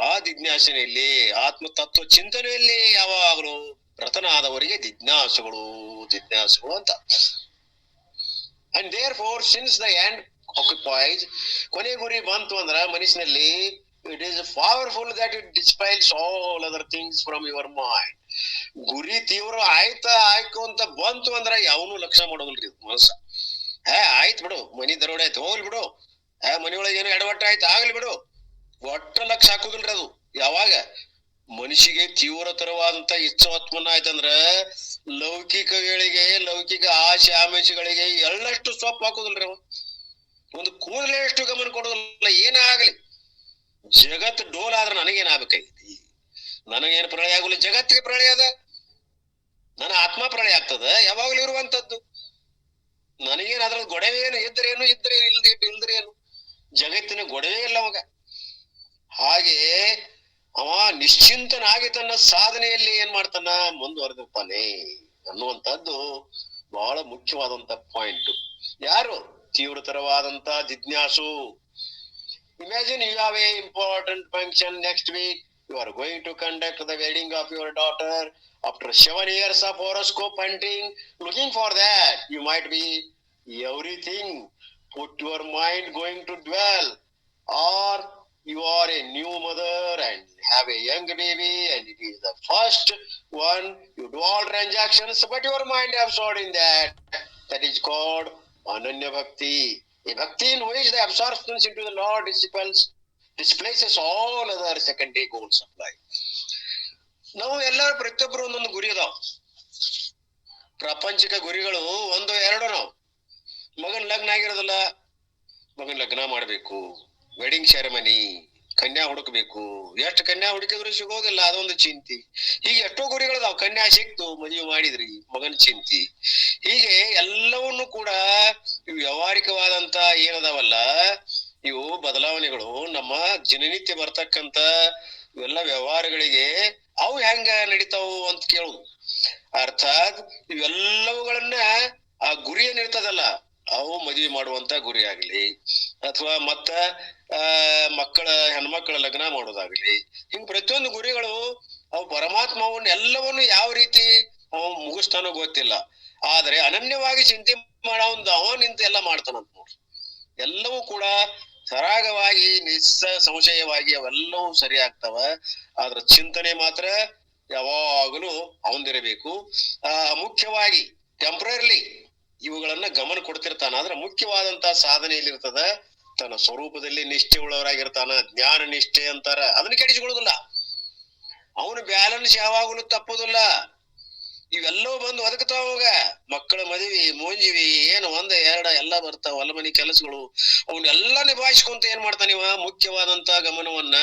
ಆ ಜಿಜ್ಞಾಸನೆಯಲ್ಲಿ, ಆತ್ಮ ತತ್ವ ಚಿಂತನೆಯಲ್ಲಿ ಯಾವಾಗಲೂ ರತನಾದವರಿಗೆ ಜಿಜ್ಞಾಸುಗಳು ಅಂತ. And therefore since the end occupies, ಕೊನೆ ಗುರಿ ಬಂತು ಅಂದ್ರ ಮನುಷ್ಯನಲ್ಲಿ, it is powerful that it dispels all other things from your mind. ಗುರಿ ತೀವ್ರ ಆಯ್ಕು ಅಂತ ಬಂತು ಅಂದ್ರ ಯಾವನು ಲಕ್ಷ್ಯ ಮಾಡೋದಿಲ್ರಿ ಮನಸ್ಸ. ಆಯ್ತು ಬಿಡು, ಮನಿ ದರೋಡೆ ಆಯ್ತು ಹೋಗ್ಲಿ ಬಿಡು, ಮನಿ ಒಳಗೆ ಏನೋ ಎಡವಟ್ಟ ಆಯ್ತು ಆಗ್ಲಿ ಬಿಡು, ಒಟ್ಟ ಲಕ್ಷ್ಯ ಹಾಕುದಿಲ್ರಿ ಅದು. ಯಾವಾಗ ಮನುಷ್ಯಗೆ ತೀವ್ರತರವಾದಂತ ಇಚ್ಛಾತ್ಮನ ಆಯ್ತಂದ್ರ ಲೌಕಿಕ ಆಶೆ ಆಮಿಷಗಳಿಗೆ ಎಳ್ಳಷ್ಟು ಸೊಪ್ಪು ಹಾಕುದಿಲ್ರಿ ಅವ. ಒಂದು ಕೂದಲೇ ಎಷ್ಟು ಗಮನ ಕೊಡೋದಿಲ್ಲ. ಏನೇ ಆಗ್ಲಿ, ಜಗತ್ ಡೋಲ್ ಆದ್ರೆ ನನಗೇನಾಗಬೇಕಾಗೈತಿ? ನನಗೇನು ಪ್ರಳಯ ಆಗುಲ್ಲ, ಜಗತ್ತಿಗೆ ಪ್ರಳಯ ಅದ, ನನ್ನ ಆತ್ಮ ಪ್ರಳಯ ಆಗ್ತದ ಯಾವಾಗ್ಲೂ ಇರುವಂತದ್ದು. ನನಗೇನು ಅದ್ರಲ್ಲಿ ಗೊಡವೆ ಏನು ಇದ್ರೇನು ಇಲ್ದ್ರೇನು, ಜಗತ್ತಿನ ಗೊಡವೆ ಇಲ್ಲ ಅವಾಗ. ಹಾಗೆ ಅವ ನಿಶ್ಚಿಂತನಾಗಿ ತನ್ನ ಸಾಧನೆಯಲ್ಲಿ ಏನ್ ಮಾಡ್ತಾನ, ಮುಂದುವರೆದಿರ್ತಾನೆ ಅನ್ನುವಂಥದ್ದು ಬಹಳ ಮುಖ್ಯವಾದಂತ ಪಾಯಿಂಟ್. ಯಾರು? ತೀವ್ರತರವಾದಂತ ಜಿಜ್ಞಾಸು. Imagine you have a important function next week. You are going to conduct the wedding of your daughter. After 7 years of horoscope hunting, looking for that, you might be everything. Put your mind going to dwell. Or you are a new mother and have a young baby and it is the first one. You do all transactions, but your mind absorbed in that. That is called Ananya Bhakti. A bhakti in which the absorptions into the Lord displaces all other secondary goals of life. ನಾವು ಎಲ್ಲರೂ ಪ್ರತಿಯೊಬ್ಬರು ಒಂದೊಂದು ಗುರಿ ಅದಾವ. ಪ್ರಾಪಂಚಿಕ ಗುರಿಗಳು ಒಂದು ಎರಡು. ನಾವು ಮಗನ್ ಲಗ್ನ ಆಗಿರೋದಿಲ್ಲ, ಮಗನ್ ಲಗ್ನ ಮಾಡ್ಬೇಕು, ವೆಡ್ಡಿಂಗ್ ಸೆರೆಮನಿ, ಕನ್ಯಾ ಹುಡುಕ್ಬೇಕು. ಎಷ್ಟು ಕನ್ಯಾ ಹುಡುಕಿದ್ರು ಸಿಗೋದಿಲ್ಲ, ಅದೊಂದು ಚಿಂತಿ. ಹೀಗೆ ಎಷ್ಟೋ ಗುರಿಗಳದಾವ್. ಕನ್ಯಾ ಸಿಕ್ತು, ಮದುವೆ ಮಾಡಿದ್ರಿ, ಮಗನ್ ಚಿಂತಿ. ಹೀಗೆ ಎಲ್ಲವನ್ನೂ ಕೂಡ ಇವು ವ್ಯಾವಹಾರಿಕವಾದಂತ ಏನದಾವಲ್ಲ, ಇವು ಬದಲಾವಣೆಗಳು ನಮ್ಮ ದಿನನಿತ್ಯ ಬರ್ತಕ್ಕಂತ ಇವೆಲ್ಲ ವ್ಯವಹಾರಗಳಿಗೆ ಅವು ಹೆಂಗ ನಡೀತಾವು ಅಂತ ಕೇಳುದು. ಅರ್ಥಾತ್ ಇವೆಲ್ಲವುಗಳನ್ನ ಆ ಗುರಿ ಏನಿರ್ತದಲ್ಲ, ಅವು ಮದುವೆ ಮಾಡುವಂತ ಗುರಿ ಆಗ್ಲಿ, ಅಥವಾ ಮತ್ತ ಹೆಣ್ಮಕ್ಳ ಲಗ್ನ ಮಾಡೋದಾಗ್ಲಿ, ಹಿಂಗ್ ಪ್ರತಿಯೊಂದು ಗುರಿಗಳು ಅವು ಪರಮಾತ್ಮವನ್ನ ಎಲ್ಲವನ್ನು ಯಾವ ರೀತಿ ಅವ ಮುಗಿಸ್ತಾನೋ ಗೊತ್ತಿಲ್ಲ. ಆದ್ರೆ ಅನನ್ಯವಾಗಿ ಚಿಂತೆ ಅವನ್ ನಿಂತ ಎಲ್ಲ ಮಾಡ್ತಾನಂತ ನೋಡ್ರಿ. ಎಲ್ಲವೂ ಕೂಡ ಸರಾಗವಾಗಿ ಸಂಶಯವಾಗಿ ಅವೆಲ್ಲವೂ ಸರಿ ಆಗ್ತಾವ. ಆದ್ರ ಚಿಂತನೆ ಮಾತ್ರ ಯಾವಾಗಲೂ ಅವಂದಿರಬೇಕು. ಮುಖ್ಯವಾಗಿ ಟೆಂಪ್ರರಿಲಿ ಇವುಗಳನ್ನ ಗಮನ ಕೊಡ್ತಿರ್ತಾನ. ಆದ್ರೆ ಮುಖ್ಯವಾದಂತ ಸಾಧನೆಯಲ್ಲಿ ಇರ್ತದ, ತನ್ನ ಸ್ವರೂಪದಲ್ಲಿ ನಿಷ್ಠೆ ಉಳ್ಳವರಾಗಿರ್ತಾನ. ಜ್ಞಾನ ನಿಷ್ಠೆ ಅಂತಾರ, ಅದನ್ನ ಕೆಡಿಸಿಕೊಳ್ಳುದಿಲ್ಲ. ಅವನು ಬ್ಯಾಲೆನ್ಸ್ ಯಾವಾಗಲೂ ತಪ್ಪುದಿಲ್ಲ. ಇವೆಲ್ಲವೂ ಬಂದು ಒದಗ್ತಾವಾಗ ಮಕ್ಕಳ ಮದುವೆ, ಮುಂಜಿವಿ, ಏನು ಒಂದ ಎರಡ ಎಲ್ಲ ಬರ್ತಾವ, ಹೊಲ ಮನಿ ಕೆಲಸಗಳು, ಅವನ್ನೆಲ್ಲ ನಿಭಾಯಿಸ್ಕೊಂತ ಏನ್ ಮಾಡ್ತಾನ ಇವ? ಮುಖ್ಯವಾದಂತ ಗಮನವನ್ನ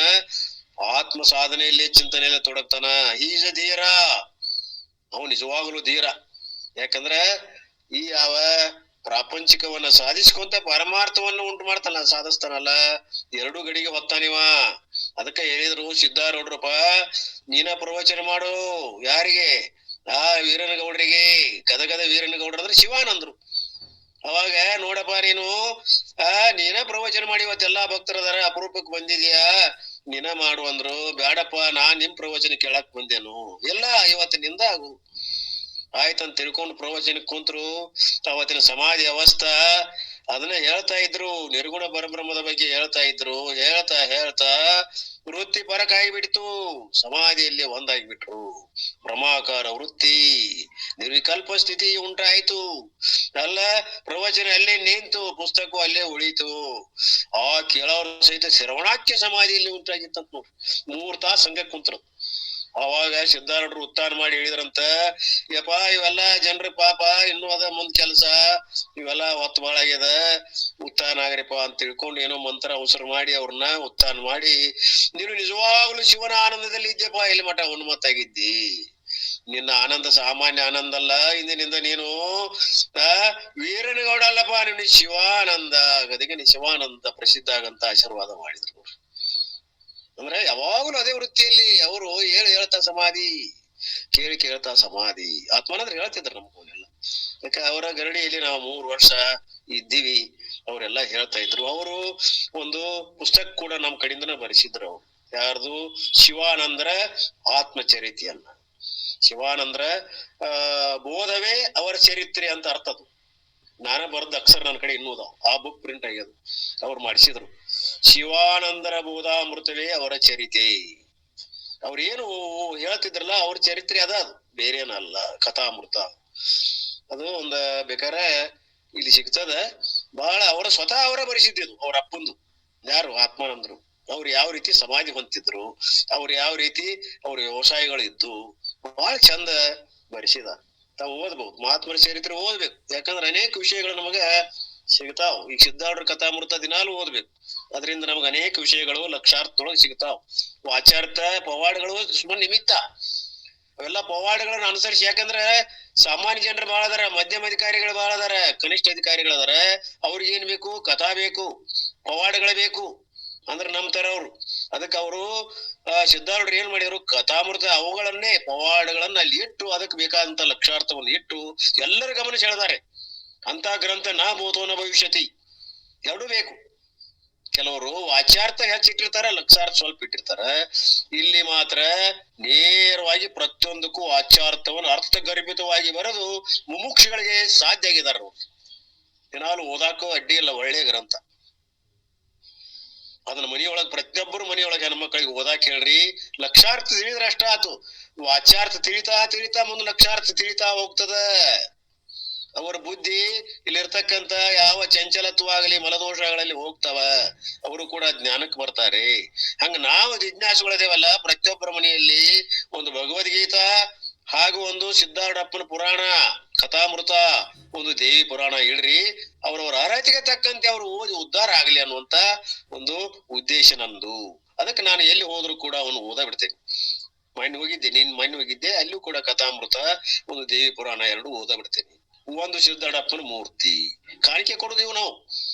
ಆತ್ಮ ಸಾಧನೆಯಲ್ಲಿ ಚಿಂತನೆಯಲ್ಲಿ ತೊಡಗ್ತಾನ. ಈಜ ಧೀರ, ಅವನು ನಿಜವಾಗಲೂ ಧೀರ. ಯಾಕಂದ್ರ ಈ ಯಾವ ಪ್ರಾಪಂಚಿಕವನ್ನ ಸಾಧಿಸ್ಕೊಂತ ಪರಮಾರ್ಥವನ್ನ ಉಂಟು ಮಾಡ್ತಾನ, ಸಾಧಿಸ್ತಾನಲ್ಲ, ಎರಡೂ ಗಡಿಗೆ ಹೊತ್ತಾನಿವ. ಅದಕ್ಕ ಹೇಳಿದ್ರು ಸಿದ್ಧಾರೂಢರಪ್ಪ, ನೀನ ಪ್ರವಚನ ಮಾಡು. ಯಾರಿಗೆ? ವೀರನಗೌಡರಿಗೆ. ಗದಗದ ವೀರನಗೌಡ್ರ ಅಂದ್ರೆ ಶಿವಾನಂದ್ರು. ಅವಾಗ ನೋಡಪ್ಪ ನೀನು ನೀನ ಪ್ರವಚನ ಮಾಡಿ ಇವತ್ತೆಲ್ಲಾ ಭಕ್ತರದಾರ, ಅಪರೂಪಕ್ಕೆ ಬಂದಿದ್ಯಾ, ನೀನ ಮಾಡು ಅಂದ್ರು. ಬ್ಯಾಡಪ್ಪ, ನಾನ್ ನಿಮ್ ಪ್ರವಚನ ಕೇಳಕ್ ಬಂದೇನು, ಎಲ್ಲ ಇವತ್ತಿನಿಂದ ಆಗು ಆಯ್ತಂತ ತಿಳ್ಕೊಂಡು ಪ್ರವಚನಕ್ಕೆ ಕುಂತ್ರು. ಅವತ್ತಿನ ಸಮಾಧಿ ಅವಸ್ಥಾ ಅದನ್ನ ಹೇಳ್ತಾ ಇದ್ರು. ನಿರ್ಗುಣ ಪರಬ್ರಹ್ಮದ ಬಗ್ಗೆ ಹೇಳ್ತಾ ಇದ್ರು. ಹೇಳ್ತಾ ವೃತ್ತಿ ಪರಕಾಗಿ ಬಿಡ್ತು. ಸಮಾಧಿಯಲ್ಲಿ ಒಂದಾಗಿಬಿಟ್ರು. ಬ್ರಹ್ಮಾಕಾರ ವೃತ್ತಿ, ನಿರ್ವಿಕಲ್ಪ ಸ್ಥಿತಿ ಉಂಟಾಯ್ತು. ಅಲ್ಲ, ಪ್ರವಚನ ಅಲ್ಲೇ ನಿಂತು, ಪುಸ್ತಕ ಅಲ್ಲೇ ಉಳಿತು. ಆ ಕೇಳೋರು ಸಹಿತ ಶ್ರವಣಾಖ್ಯ ಸಮಾಧಿಯಲ್ಲಿ ಉಂಟಾಗಿತ್ತಂತ ನೋಡ್ರಿ. 3 ತಾಸು ಹಂಗ ಕುಂತ್ರು. ಅವಾಗ ಸಿದ್ಧಾರೂಢರು ಉತ್ಥಾನ ಮಾಡಿ ಹೇಳಿದ್ರಂತ, ಯಪ್ಪ ಇವೆಲ್ಲ ಜನರ ಪಾಪ ಇನ್ನೂ ಅದ ಮುಂದ್ ಕೆಲ್ಸ, ಇವೆಲ್ಲ ಹೊತ್ತು ಬಾಳ ಆಗ್ಯದ, ಉತ್ಥಾನ ಆಗ್ರಿಪ್ಪ ಅಂತ ತಿಳ್ಕೊಂಡು ಏನೋ ಮಂತ್ರ ಅವಸರ ಮಾಡಿ ಅವ್ರನ್ನ ಉತ್ಥಾನ ಮಾಡಿ, ನೀನು ನಿಜವಾಗ್ಲೂ ಶಿವನ ಆನಂದದಲ್ಲಿ ಇದ್ದೆಪ್ಪ, ಇಲ್ಲಿ ಮಠ ಉನ್ಮತ್ತಾಗಿದ್ದಿ. ನಿನ್ನ ಆನಂದ ಸಾಮಾನ್ಯ ಆನಂದ ಅಲ್ಲ, ಇಂದಿನಿಂದ ನೀನು ವೀರನಗೌಡ ಅಲ್ಲಪ್ಪ, ನೀನು ಶಿವಾನಂದ, ಗದಗಿನ ಶಿವಾನಂದ ಪ್ರಸಿದ್ಧ ಆಗಂತ ಆಶೀರ್ವಾದ ಮಾಡಿದ್ರು. ಅಂದ್ರೆ ಯಾವಾಗಲೂ ಅದೇ ವೃತ್ತಿಯಲ್ಲಿ ಅವರು ಹೇಳ್ತಾ ಸಮಾಧಿ, ಕೇಳ್ತಾ ಸಮಾಧಿ. ಆತ್ಮಾನಂದ್ರ ಹೇಳ್ತಿದ್ರು ನಮ್ಗವನ್ನೆಲ್ಲ. ಯಾಕೆ ಅವರ ಗರಡಿಯಲ್ಲಿ ನಾವು 3 ವರ್ಷ ಇದ್ದೀವಿ. ಅವರೆಲ್ಲ ಹೇಳ್ತಾ ಇದ್ರು. ಅವರು ಒಂದು ಪುಸ್ತಕ ಕೂಡ ನಮ್ ಕಡೆಯಿಂದನ ಬರೆಸಿದ್ರು. ಅವ್ರು ಯಾರ್ದು? ಶಿವಾನಂದರ ಆತ್ಮಚರಿತೆಯನ್ನ. ಶಿವಾನಂದ್ರ ಬೋಧವೇ ಅವರ ಚರಿತ್ರೆ ಅಂತ ಅರ್ಥದು. ನಾನ ಬರೆದ ಅಕ್ಷರ ನನ್ನ ಕಡೆ ಇನ್ನೂ ಅದಾವ. ಆ ಬುಕ್ ಪ್ರಿಂಟ್ ಆಗ್ಯದು, ಅವ್ರು ಮಾಡಿಸಿದ್ರು. ಶಿವಾನಂದರ ಬೋಧಾಮೃತವೇ ಅವರ ಚರಿತೆ. ಅವ್ರೇನು ಹೇಳ್ತಿದ್ರಲ್ಲ, ಅವ್ರ ಚರಿತ್ರೆ ಅದ. ಅದು ಬೇರೇನಲ್ಲ. ಕಥಾಮೃತ ಅದು ಒಂದ ಬೇಕಾರೆ ಇಲ್ಲಿ ಸಿಗ್ತದ. ಬಹಳ ಸ್ವತಃ ಅವರ ಬರೆಸಿದ್ದು ಅವ್ರ ಅಪ್ಪಂದು. ಯಾರು? ಆತ್ಮಾನಂದರು. ಅವ್ರು ಯಾವ ರೀತಿ ಸಮಾಧಿ ಹೊಂತಿದ್ರು, ಅವ್ರು ಯಾವ ರೀತಿ ಅವ್ರ ವ್ಯವಸಾಯಗಳಿದ್ದು, ಬಹಳ ಚಂದ ಬರೆಸಿದ. ತಾವು ಓದ್ಬಹುದು, ಮಹಾತ್ಮರ ಚರಿತ್ರೆ ಓದ್ಬೇಕು. ಯಾಕಂದ್ರೆ ಅನೇಕ ವಿಷಯಗಳು ನಮಗ ಸಿಗ್ತಾವ್. ಈಗ ಸಿದ್ಧಾರೂಢರ ಕಥಾಮೃತ ದಿನಾಲು ಓದ್ಬೇಕು. ಅದರಿಂದ ನಮಗ ಅನೇಕ ವಿಷಯಗಳು ಲಕ್ಷಾರ್ಥದೊಳಗೆ ಸಿಗ್ತಾವ್. ವಾಚಾರ್ಥ ಪವಾಡಗಳು ಸುಮ್ಮನೆ ನಿಮಿತ್ತ. ಅವೆಲ್ಲ ಪವಾಡಗಳನ್ನ ಅನುಸರಿಸಿ, ಯಾಕಂದ್ರ ಸಾಮಾನ್ಯ ಜನರು ಬಹಳ ಅದಾರ, ಮಧ್ಯಮ ಅಧಿಕಾರಿಗಳು ಬಹಳ ಅದಾರ, ಕನಿಷ್ಠ ಅಧಿಕಾರಿಗಳು ಅದಾರ. ಅವ್ರಿಗೆ ಏನ್ ಬೇಕು? ಕಥಾ ಬೇಕು, ಪವಾಡಗಳ ಬೇಕು. ಅಂದ್ರೆ ನಂಬ್ತಾರ ಅವ್ರು. ಅದಕ್ಕೆ ಅವರು ಸಿದ್ಧಾರೂಢರು ಏನ್ ಮಾಡಿದ್ರು? ಕಥಾಮೃತ ಅವುಗಳನ್ನೇ ಪವಾಡಗಳನ್ನ ಅಲ್ಲಿ ಇಟ್ಟು, ಅದಕ್ಕೆ ಬೇಕಾದಂತ ಲಕ್ಷಾರ್ಥವನ್ನು ಇಟ್ಟು ಎಲ್ಲರ ಗಮನ ಸೆಳೆದಾರೆ. ಅಂತ ಗ್ರಂಥ ನಾ ಭೂತೋನ ಭವಿಷ್ಯತಿ ಎರಡೂ ಬೇಕು. ಕೆಲವರು ವಾಚ್ಯಾರ್ಥ ಹೆಚ್ಚಿಟ್ಟಿರ್ತಾರ, ಲಕ್ಷಾರ್ಥ ಸ್ವಲ್ಪ ಇಟ್ಟಿರ್ತಾರ. ಇಲ್ಲಿ ಮಾತ್ರ ನೇರವಾಗಿ ಪ್ರತಿಯೊಂದಕ್ಕೂ ವಾಚ್ಯಾರ್ಥವನ್ನು ಅರ್ಥಗರ್ಭಿತವಾಗಿ ಬರೆದು ಮುಮುಕ್ಷಗಳಿಗೆ ಸಾಧ್ಯ ಆಗಿದಾರ. ದಿನಾಲು ಓದಾಕೋ ಅಡ್ಡಿ ಇಲ್ಲ, ಒಳ್ಳೆ ಗ್ರಂಥ. ಅದನ್ನ ಮನಿಯೊಳಗ್ ಪ್ರತಿಯೊಬ್ಬರು ಮನಿಯೊಳಗೆ ಹೆಣ್ಮಕ್ಳಿಗೆ ಓದಾಕ್ ಹೇಳ್ರಿ. ಲಕ್ಷಾರ್ಥ ತಿಳಿದ್ರೆ ಅಷ್ಟ ಆತು. ವಾಚ್ಯಾರ್ಥ ತಿಳಿತಾ ಮುಂದೆ ಲಕ್ಷಾರ್ಥ ತಿಳಿತಾ ಹೋಗ್ತದ. ಅವರ ಬುದ್ಧಿ ಇಲ್ಲಿರ್ತಕ್ಕಂತ ಯಾವ ಚಂಚಲತ್ವಾಗಲಿ ಮಲದೋಷಗಳಲ್ಲಿ ಹೋಗ್ತಾವ. ಅವರು ಕೂಡ ಜ್ಞಾನಕ್ಕೆ ಬರ್ತಾರೆ. ಹಂಗ ನಾವು ಜಿಜ್ಞಾಸುಗಳದೇವಲ್ಲ, ಪ್ರತಿಯೊಬ್ಬರ ಮನೆಯಲ್ಲಿ ಒಂದು ಭಗವದ್ಗೀತಾ ಹಾಗೂ ಒಂದು ಸಿದ್ಧಾರೂಢಪ್ಪನ ಪುರಾಣ ಕಥಾಮೃತ, ಒಂದು ದೇವಿ ಪುರಾಣ ಇಡ್ರಿ. ಅವ್ರವ್ರ ಅರ್ಹತೆಗೆ ತಕ್ಕಂತೆ ಅವ್ರು ಓದಿ ಉದ್ಧಾರ ಆಗಲಿ ಅನ್ನುವಂತ ಒಂದು ಉದ್ದೇಶ ನಂದು. ಅದಕ್ಕೆ ನಾನು ಎಲ್ಲಿ ಹೋದ್ರು ಕೂಡ ಅವನು ಓದ ಬಿಡ್ತೇನೆ. ಮೊನ್ನೆ ಹೋಗಿದ್ದೆ, ಅಲ್ಲೂ ಕೂಡ ಕಥಾಮೃತ, ಒಂದು ದೇವಿ ಪುರಾಣ ಎರಡು ಓದ ಬಿಡ್ತೇನೆ. ಒಂದು ಸಿದ್ಧಾರೂಢಪ್ಪನ ಮೂರ್ತಿ ಕಾಣಿಕೆ ಕೊಡುದೇವು ನಾವು.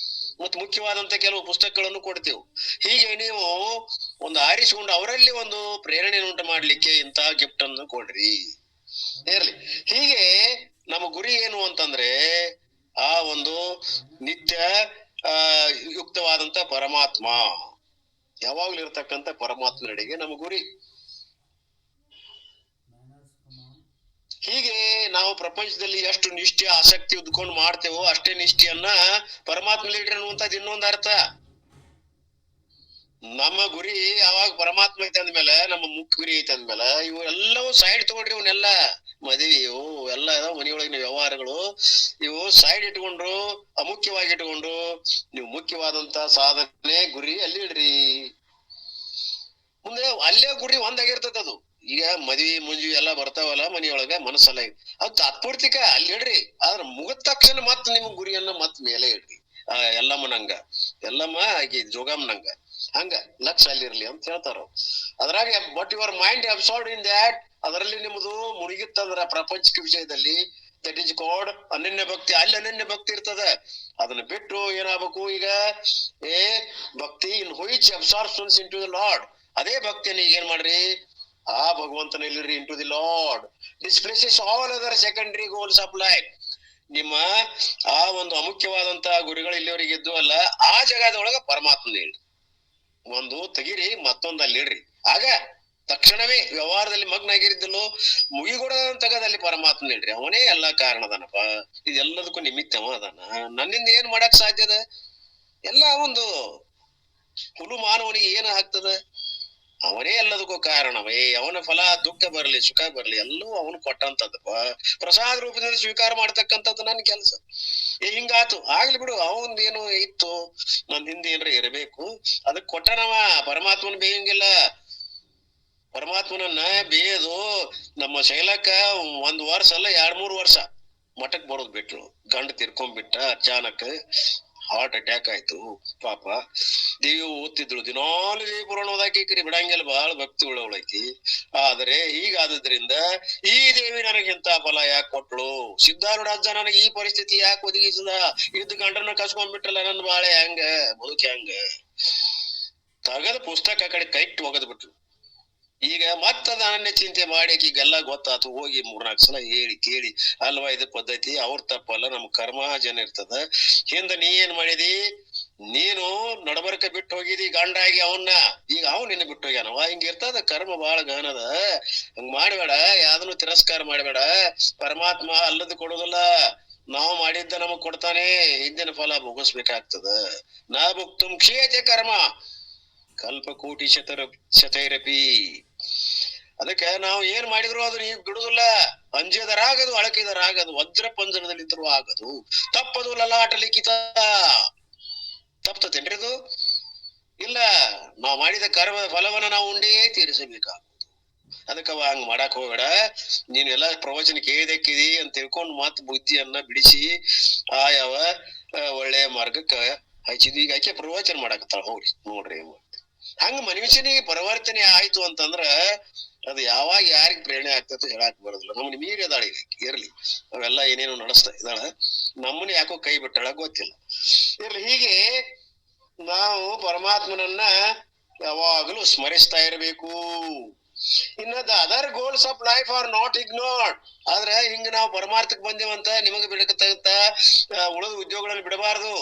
ಮತ್ತು ಮುಖ್ಯವಾದಂತ ಕೆಲವು ಪುಸ್ತಕಗಳನ್ನು ಕೊಡ್ತೇವೆ. ಹೀಗೆ ನೀವು ಒಂದು ಆರಿಸಿಕೊಂಡು ಅವರಲ್ಲಿ ಒಂದು ಪ್ರೇರಣೆಯನ್ನು ಉಂಟು ಮಾಡ್ಲಿಕ್ಕೆ ಇಂತಹ ಗಿಫ್ಟ್ ಅನ್ನು ಕೊಡ್ರಿ, ಇರ್ಲಿ. ಹೀಗೆ ನಮ್ಮ ಗುರಿ ಏನು ಅಂತಂದ್ರೆ, ಆ ಒಂದು ನಿತ್ಯ ಯುಕ್ತವಾದಂತ ಪರಮಾತ್ಮ, ಯಾವಾಗ್ಲೂ ಇರ್ತಕ್ಕಂಥ ಪರಮಾತ್ಮನೆಡೆಗೆ ನಮ್ಮ ಗುರಿ. ಹೀಗೆ ನಾವು ಪ್ರಪಂಚದಲ್ಲಿ ಎಷ್ಟು ನಿಷ್ಠೆ ಆಸಕ್ತಿ ಉದ್ಕೊಂಡು ಮಾಡ್ತೇವೋ ಅಷ್ಟೇ ನಿಷ್ಠೆಯನ್ನ ಪರಮಾತ್ಮ ಲೀಡ್ರಿ ಅನ್ನುವಂಥದ್ದು ಇನ್ನೊಂದು ಅರ್ಥ. ನಮ್ಮ ಗುರಿ ಯಾವಾಗ ಪರಮಾತ್ಮ ಐತೆ ಅಂದ್ಮೇಲೆ, ನಮ್ಮ ಮುಖ್ಯ ಗುರಿ ಐತೆ ಅಂದ್ಮೇಲೆ, ಇವು ಎಲ್ಲವೂ ಸೈಡ್ ತಗೊಂಡ್ರಿ. ಇವನ್ನೆಲ್ಲ ಮದುವೆ ಇವು ಎಲ್ಲ ಮನೆಯೊಳಗಿನ ವ್ಯವಹಾರಗಳು ಇವು ಸೈಡ್ ಇಟ್ಕೊಂಡ್ರು, ಅಮುಖ್ಯವಾಗಿ ಇಟ್ಕೊಂಡು ನೀವು ಮುಖ್ಯವಾದಂತ ಸಾಧನೆ ಗುರಿ ಅಲ್ಲಿ ಇಡ್ರಿ. ಮುಂದೆ ಅಲ್ಲೇ ಗುರಿ ಒಂದಾಗಿರ್ತದ. ಅದು ಈಗ ಮದ್ವಿ ಮುಂಜಿ ಎಲ್ಲಾ ಬರ್ತಾವಲ್ಲ ಮನಿಯೊಳಗ, ಮನಸ್ಸಲ್ಲ ಅದು ತಾತ್ಪೂರ್ತಿಕ ಅಲ್ಲಿ ಇಡ್ರಿ. ಆದ್ರ ಮುಗಿದ ತಕ್ಷಣ ಮತ್ ನಿಮ್ ಗುರಿಯನ್ನ ಮತ್ ಮೇಲೆ ಇಡ್ರಿ. ಎಲ್ಲಮ್ಮನಂಗ, ಎಲ್ಲಮ್ಮ ಆಗಿ ಜೋಗಮ್ಮನಂಗ ಹಂಗ ಲಕ್ಷ ಅಲ್ಲಿರ್ಲಿ ಅಂತ ಹೇಳ್ತಾರ. ಅದ್ರಾಗ but your mind absorbed in that, ಅದರಲ್ಲಿ ನಿಮ್ದು ಮುಳುಗಿತ್ತಂದ್ರ ಪ್ರಪಂಚಿಕ ವಿಷಯದಲ್ಲಿ, ದಟ್ ಇಸ್ ಕಾಲ್ಡ್ ಅನನ್ಯ ಭಕ್ತಿ. ಅಲ್ಲಿ ಅನನ್ಯ ಭಕ್ತಿ ಇರ್ತದ. ಅದನ್ನ ಬಿಟ್ಟು ಏನಾಗಬೇಕು? ಈಗ ಭಕ್ತಿ in which absorptions into the lord. ಅದೇ ಭಕ್ತಿಯನ್ನು ಈಗ ಏನ್ ಮಾಡ್ರಿ? ಆ ಭಗವಂತನಲ್ಲಿ into the lord. Displaces all other secondary goals of life. ನಿಮ್ಮ ಆ ಒಂದು ಅಮುಖ್ಯವಾದಂತಹ ಗುರಿಗಳು ಇಲ್ಲಿವರೆಗೆ ಇದ್ದು ಅಲ್ಲ, ಆ ಜಗದೊಳಗ ಪರಮಾತ್ಮನ ಇಡ್ರಿ. ಒಂದು ತೆಗಿರಿ, ಮತ್ತೊಂದು ಅಲ್ಲಿ ಇಡ್ರಿ. ಆಗ ತಕ್ಷಣವೇ ವ್ಯವಹಾರದಲ್ಲಿ ಮಗ್ನ ಆಗಿರಿದ್ದಲ್ಲೋ ಮುಗಿಗೊಡ ತಗದಲ್ಲಿ ಪರಮಾತ್ಮನ ಇಡ್ರಿ. ಅವನೇ ಎಲ್ಲಾ ಕಾರಣದನಪ್ಪ. ಇದೆಲ್ಲದಕ್ಕೂ ನಿಮಿತ್ತವ ಅದನ್ನ. ನನ್ನಿಂದ ಏನ್ ಮಾಡಕ್ ಸಾಧ್ಯದ? ಎಲ್ಲ ಒಂದು ಹುಲು ಮಾನವನಿಗೆ ಏನ ಆಗ್ತದ? ಅವನೇ ಎಲ್ಲದಕ್ಕೂ ಕಾರಣವೇ. ಅವನ ಫಲ ದುಃಖ ಬರ್ಲಿ ಸುಖ ಬರ್ಲಿ ಎಲ್ಲವೂ ಅವನು ಕೊಟ್ಟಂತದ್ದಪ್ಪ. ಪ್ರಸಾದ ರೂಪದಿಂದ ಸ್ವೀಕಾರ ಮಾಡ್ತಕ್ಕಂಥದ್ದು ನನ್ನ ಕೆಲಸ. ಹಿಂಗಾತು, ಆಗ್ಲಿ ಬಿಡು. ಅವಂದೇನು ಇತ್ತು, ನನ್ ಹಿಂದೆ ಏನ್ರ ಇರಬೇಕು, ಅದಕ್ ಕೊಟ್ಟನವ. ಪರಮಾತ್ಮನ ಬೇಯಂಗಿಲ್ಲ. ಪರಮಾತ್ಮನನ್ನ ಬೇಯದು ನಮ್ಮ ಶೈಲಕ್ಕ 1 ವರ್ಷ ಅಲ್ಲ 2-3 ವರ್ಷ ಮಠಕ್ ಬರೋದ್ ಬಿಟ್ರು. ಗಂಡ ತಿರ್ಕೊಂಡ್ಬಿಟ್ಟ ಅಚಾನಕ್. ಹಾರ್ಟ್ ಅಟ್ಯಾಕ್ ಆಯ್ತು ಪಾಪ. ದೇವಿ ಓದ್ತಿದ್ರು, ದಿನಾಲು ದೇವಿ ಪುರಾಣ ಓದಾಕಿ ಬಿಡಂಗಿಲ್ಲ, ಬಹಳ ಭಕ್ತಿ ಉಳ್ಳವಳೈತಿ. ಆದ್ರೆ ಹೀಗಾದ್ರಿಂದ ಈ ದೇವಿ ನನಗೆ ಇಂತ ಫಲ ಯಾಕೆ ಕೊಟ್ಳು? ಸಿದ್ಧಾರೂಢ ಅಜ್ಜ ನನಗೆ ಈ ಪರಿಸ್ಥಿತಿ ಯಾಕೆ ಒದಗಿಸದ? ಇದ್ ಗಂಡನ ಕಸ್ಕೊಂಡ್ಬಿಟ್ರಲ್ಲ, ನನ್ನ ಬಾಳೆ ಹೆಂಗ ಬದುಕಿ ಹೆಂಗ? ತಗದ ಪುಸ್ತಕ ಕಡೆ ಕೈಟ್ ಒಗದ್ ಬಿಟ್ರು. ಈಗ ಮತ್ತದ ಅನನ್ಯ ಚಿಂತೆ ಮಾಡಿ ಈಗೆಲ್ಲ ಗೊತ್ತಾತು. ಹೋಗಿ 3-4 ಸಲ ಹೇಳಿ ಕೇಳಿ, ಅಲ್ವಾ ಇದು ಪದ್ಧತಿ, ಅವ್ರ ತಪ್ಪಲ್ಲ, ನಮ್ ಕರ್ಮ ಜನ ಇರ್ತದ. ಹಿಂದ ನೀ ಏನ್ ಮಾಡಿದಿ? ನೀನು ನಡಬರ್ಕ ಬಿಟ್ಟು ಹೋಗಿದಿ ಗಂಡಾಗಿ ಅವನ್ನ. ಈಗ ಅವ್ನು ನಿನ್ನ ಬಿಟ್ಟು ಹೋಗ್ಯಾನವ. ಹಿಂಗ ಇರ್ತದ ಕರ್ಮ, ಬಾಳ ಗಾನದ. ಹಂಗ ಮಾಡ್ಬೇಡ, ಯಾವ್ದನ್ನು ತಿರಸ್ಕಾರ ಮಾಡ್ಬೇಡ. ಪರಮಾತ್ಮ ಅಲ್ಲದ ಕೊಡುದಿಲ್ಲ, ನಾವು ಮಾಡಿದ್ದ ನಮಗ್ ಕೊಡ್ತಾನೆ. ಹಿಂದಿನ ಫಲ ಭೋಗಿಸ್ಬೇಕಾಗ್ತದ. ನಾ ಭುಕ್ತುಂ ಕ್ಷೀಯತೆ ಕರ್ಮ ಕಲ್ಪಕೋಟಿ ಶತೈರಪಿ. ಅದಕ್ಕೆ ನಾವು ಏನ್ ಮಾಡಿದ್ರು ಅದು ನೀವು ಬಿಡುದಿಲ್ಲ. ಅಂಜದರಾಗದು, ಅಳಕಿದರಾಗದು, ವಜ್ರ ಪಂಜರದಲ್ಲಿದ್ದರೂ ಆಗದು, ತಪ್ಪದು ಲಲಾಟ ಲಿಖಿತ. ತಪ್ತತೇನ್ರಿ ಅದು? ಇಲ್ಲ. ನಾವು ಮಾಡಿದ ಕರ್ಮ ಫಲವನ್ನ ನಾವು ಉಂಡೇ ತೀರಿಸಬೇಕಾಗುವುದು. ಅದಕ್ಕವ ಹಂಗ ಮಾಡಾಕ್ ಹೋಗ್ಬೇಡ. ನೀನೆಲ್ಲಾ ಪ್ರವಚನ ಕೇಳಿದಕ್ಕಿದಿ ಅಂತ ತಿಳ್ಕೊಂಡು ಮತ್ ಬುದ್ಧಿಯನ್ನ ಬಿಡಿಸಿ ಯಾವ ಒಳ್ಳೆಯ ಮಾರ್ಗಕ್ಕ ಹಚ್ಚಿದ್ವಿ. ಈಗ ಆಕೆ ಪ್ರವಚನ ಮಾಡಾಕತ್ತಾಳ, ಹೋಗ್ರಿ ನೋಡ್ರಿ. ಹಂಗ ಮನುಷ್ಯನಿಗೆ ಪರಿವರ್ತನೆ ಆಯ್ತು ಅಂತಂದ್ರ ಅದು ಯಾವಾಗ ಯಾರಿಗ್ ಪ್ರೇರಣೆ ಆಗ್ತೈತೋ ಹೇಳಾಕ್ ಬರೋದಿಲ್ಲ. ನಮ್ಮನ್ನ ಮೀರಿ ಅದಾಳ ಈಗ, ಇರ್ಲಿ, ಅವೆಲ್ಲ ಏನೇನೋ ನಡೆಸ್ತಾ ಇದ್ದಾಳ, ನಮ್ಮನ್ನ ಯಾಕೋ ಕೈ ಬಿಟ್ಟಾಳ ಗೊತ್ತಿಲ್ಲ. ಇರ್ಲಿ. ಹೀಗೆ ನಾವು ಪರಮಾತ್ಮನನ್ನ ಯಾವಾಗಲೂ ಸ್ಮರಿಸ್ತಾ ಇರಬೇಕು. ಇನ್ನ the other goals of life are not ignored. ಆದ್ರೆ ಹಿಂಗ ನಾವು ಪರಮಾರ್ಥಕ್ಕೆ ಬಂದೇವಂತ ನಿಮಗೆ ಬಿಡಕತ್ತ ಉಳಿದ ಉದ್ಯೋಗಗಳನ್ನು ಬಿಡಬಾರ್ದು,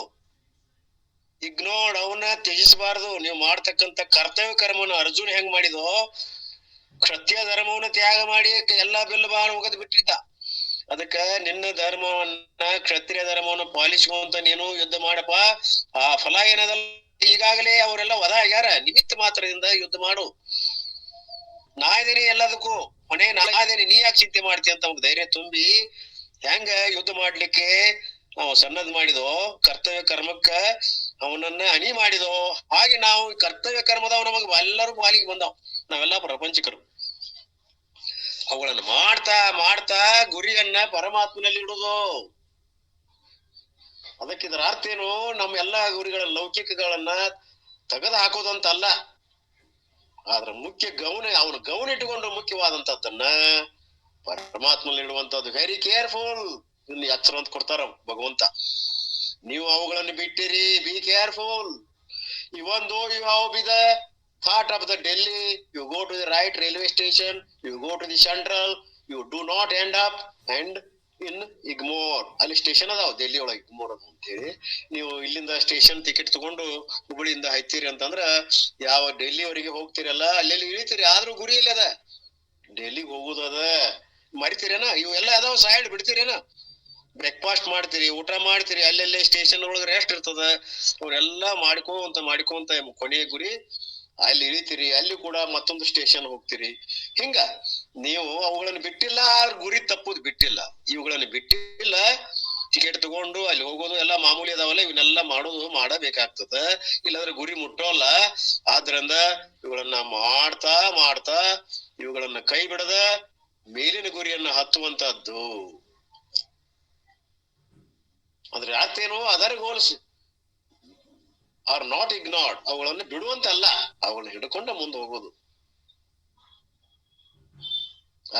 ಇಗ್ನೋರ್ಡ್, ಅವನ್ನ ತ್ಯಜಿಸಬಾರ್ದು. ನೀವು ಮಾಡ್ತಕ್ಕಂತ ಕರ್ತವ್ಯ ಕರ್ಮವನ್ನು ಅರ್ಜುನ್ ಹೆಂಗ್ ಮಾಡಿದೋ, ಕ್ಷತ್ರಿಯ ಧರ್ಮವನ್ನ ತ್ಯಾಗ ಮಾಡಿ ಎಲ್ಲಾ ಬಿಲ್ಲು ಬಾಳ ಹೋಗದ್ ಬಿಟ್ಟಿದ್ದ. ಅದಕ್ಕ ನಿನ್ನ ಧರ್ಮವನ್ನ, ಕ್ಷತ್ರಿಯ ಧರ್ಮವನ್ನು ಪಾಲಿಸುವಂತ ನೀನು ಯುದ್ಧ ಮಾಡಪ್ಪ. ಆ ಫಲ ಏನದಲ್ಲ, ಈಗಾಗಲೇ ಅವರೆಲ್ಲ ವಧ ಆಗ್ಯಾರ, ನಿಮಿತ್ತ ಮಾತ್ರದಿಂದ ಯುದ್ಧ ಮಾಡು. ನಾ ಇದೇನಿ ಎಲ್ಲದಕ್ಕೂ, ಮನೆ ನಾ ಇದೇನಿ, ನೀ ಯಾಕೆ ಚಿಂತೆ ಮಾಡ್ತಿ ಅಂತ ಅವ್ನ ಧೈರ್ಯ ತುಂಬಿ ಹೆಂಗ ಯುದ್ಧ ಮಾಡ್ಲಿಕ್ಕೆ ನಾವು ಸನ್ನದ್ ಮಾಡಿದೋ, ಕರ್ತವ್ಯ ಕರ್ಮಕ್ಕ ಅವನನ್ನ ಅಣಿ ಮಾಡಿದೋ, ಹಾಗೆ ನಾವು ಕರ್ತವ್ಯ ಕರ್ಮದವ್ ನಮಗ್ ಎಲ್ಲರೂ ಪಾಲಿಗೆ ಬಂದಾವ್. ನಾವೆಲ್ಲಾ ಪ್ರಪಂಚಿಕರು. ಅವುಗಳನ್ನ ಮಾಡ್ತಾ ಮಾಡ್ತಾ ಗುರಿಯನ್ನ ಪರಮಾತ್ಮನಲ್ಲಿ ಇಡುದು. ಅದಕ್ಕೆ ಇದರ ಅರ್ಥ ಏನು? ನಮ್ಮ ಎಲ್ಲಾ ಗುರಿಗಳ ಲೌಕಿಕಗಳನ್ನ ತೆಗೆದು ಹಾಕೋದಂತ ಅಲ್ಲ. ಆದ್ರ ಮುಖ್ಯ ಗಮನ, ಅವನು ಗಮನ ಇಟ್ಟುಕೊಂಡು ಮುಖ್ಯವಾದಂತದ್ದನ್ನ ಪರಮಾತ್ಮನಲ್ಲಿ ಇಡುವಂತದ್ದು. Very careful. ಇನ್ನು ಎಚ್ಚರ ಅಂತ ಕೊಡ್ತಾರ ಭಗವಂತ. ನೀವು ಅವುಗಳನ್ನು ಬಿಟ್ಟಿರಿ, B careful. Even though you have be the thought of the Delhi, you go to the right railway station, you go to the central, you do not end up and in Igmore. ಅಲ್ಲಿ station ಅದಾವ ಡೆಲ್ಲಿ ಒಳಗೆ, ಇಗ್ಮೋರ್ ಅದು ಅಂತೇಳಿ. ನೀವು ಇಲ್ಲಿಂದ station ticket ತಗೊಂಡು ಹುಬ್ಬಳ್ಳಿಯಿಂದ ಹತ್ತೀರಿ ಅಂತಂದ್ರ ಯಾವ ಡೆಲ್ಲಿವರೆಗೆ ಹೋಗ್ತೀರಲ್ಲ ಅಲ್ಲೆಲ್ಲಿ ಇಳಿತೀರಿ. ಆದ್ರೂ ಗುರಿ ಇಲ್ಲ ಅದ, ಡೆಲ್ಲಿಗೆ ಹೋಗುದದ. ಮರಿತೀರೇನ? ಇವೆಲ್ಲ ಅದಾವ, ಸೈಡ್ ಬಿಡ್ತೀರೇನ? ಬ್ರೇಕ್ಫಾಸ್ಟ್ ಮಾಡ್ತೀರಿ, ಊಟ ಮಾಡ್ತೀರಿ, ಅಲ್ಲೆಲ್ಲೇ ಸ್ಟೇಷನ್ ಒಳಗೆ ರೆಸ್ಟ್ ಇರ್ತದ. ಅವ್ರೆಲ್ಲಾ ಮಾಡ್ಕೊಂತ ಕೊನೆಯ ಗುರಿ ಅಲ್ಲಿ ಇಳಿತೀರಿ. ಅಲ್ಲಿ ಕೂಡ ಮತ್ತೊಂದು ಸ್ಟೇಷನ್ ಹೋಗ್ತೀರಿ. ಹಿಂಗ ನೀವು ಅವುಗಳನ್ನು ಬಿಟ್ಟಿಲ್ಲ, ಗುರಿ ತಪ್ಪುದು ಬಿಟ್ಟಿಲ್ಲ. ಇವುಗಳನ್ನು ಬಿಟ್ಟಿಲ್ಲ, ಟಿಕೆಟ್ ತಗೊಂಡು ಅಲ್ಲಿ ಹೋಗೋದು ಎಲ್ಲ ಮಾಮೂಲಿ ಅದಾವಲ್ಲ, ಇವನ್ನೆಲ್ಲ ಮಾಡಬೇಕಾಗ್ತದ. ಇಲ್ಲಾಂದ್ರೆ ಗುರಿ ಮುಟ್ಟೋಲ್ಲ. ಆದ್ರಿಂದ ಇವುಗಳನ್ನ ಮಾಡ್ತಾ ಮಾಡ್ತಾ ಇವುಗಳನ್ನ ಕೈ ಬಿಡದ ಮೇಲಿನ ಗುರಿಯನ್ನ ಹತ್ತುವಂತದ್ದು. ಅದ್ರ ಅರ್ಥೇನು? Other goals are not ignored. ಅವುಗಳನ್ನು ಬಿಡುವಂತಲ್ಲ, ಅವುಗಳನ್ನ ಹಿಡ್ಕೊಂಡ ಮುಂದೆ ಹೋಗೋದು.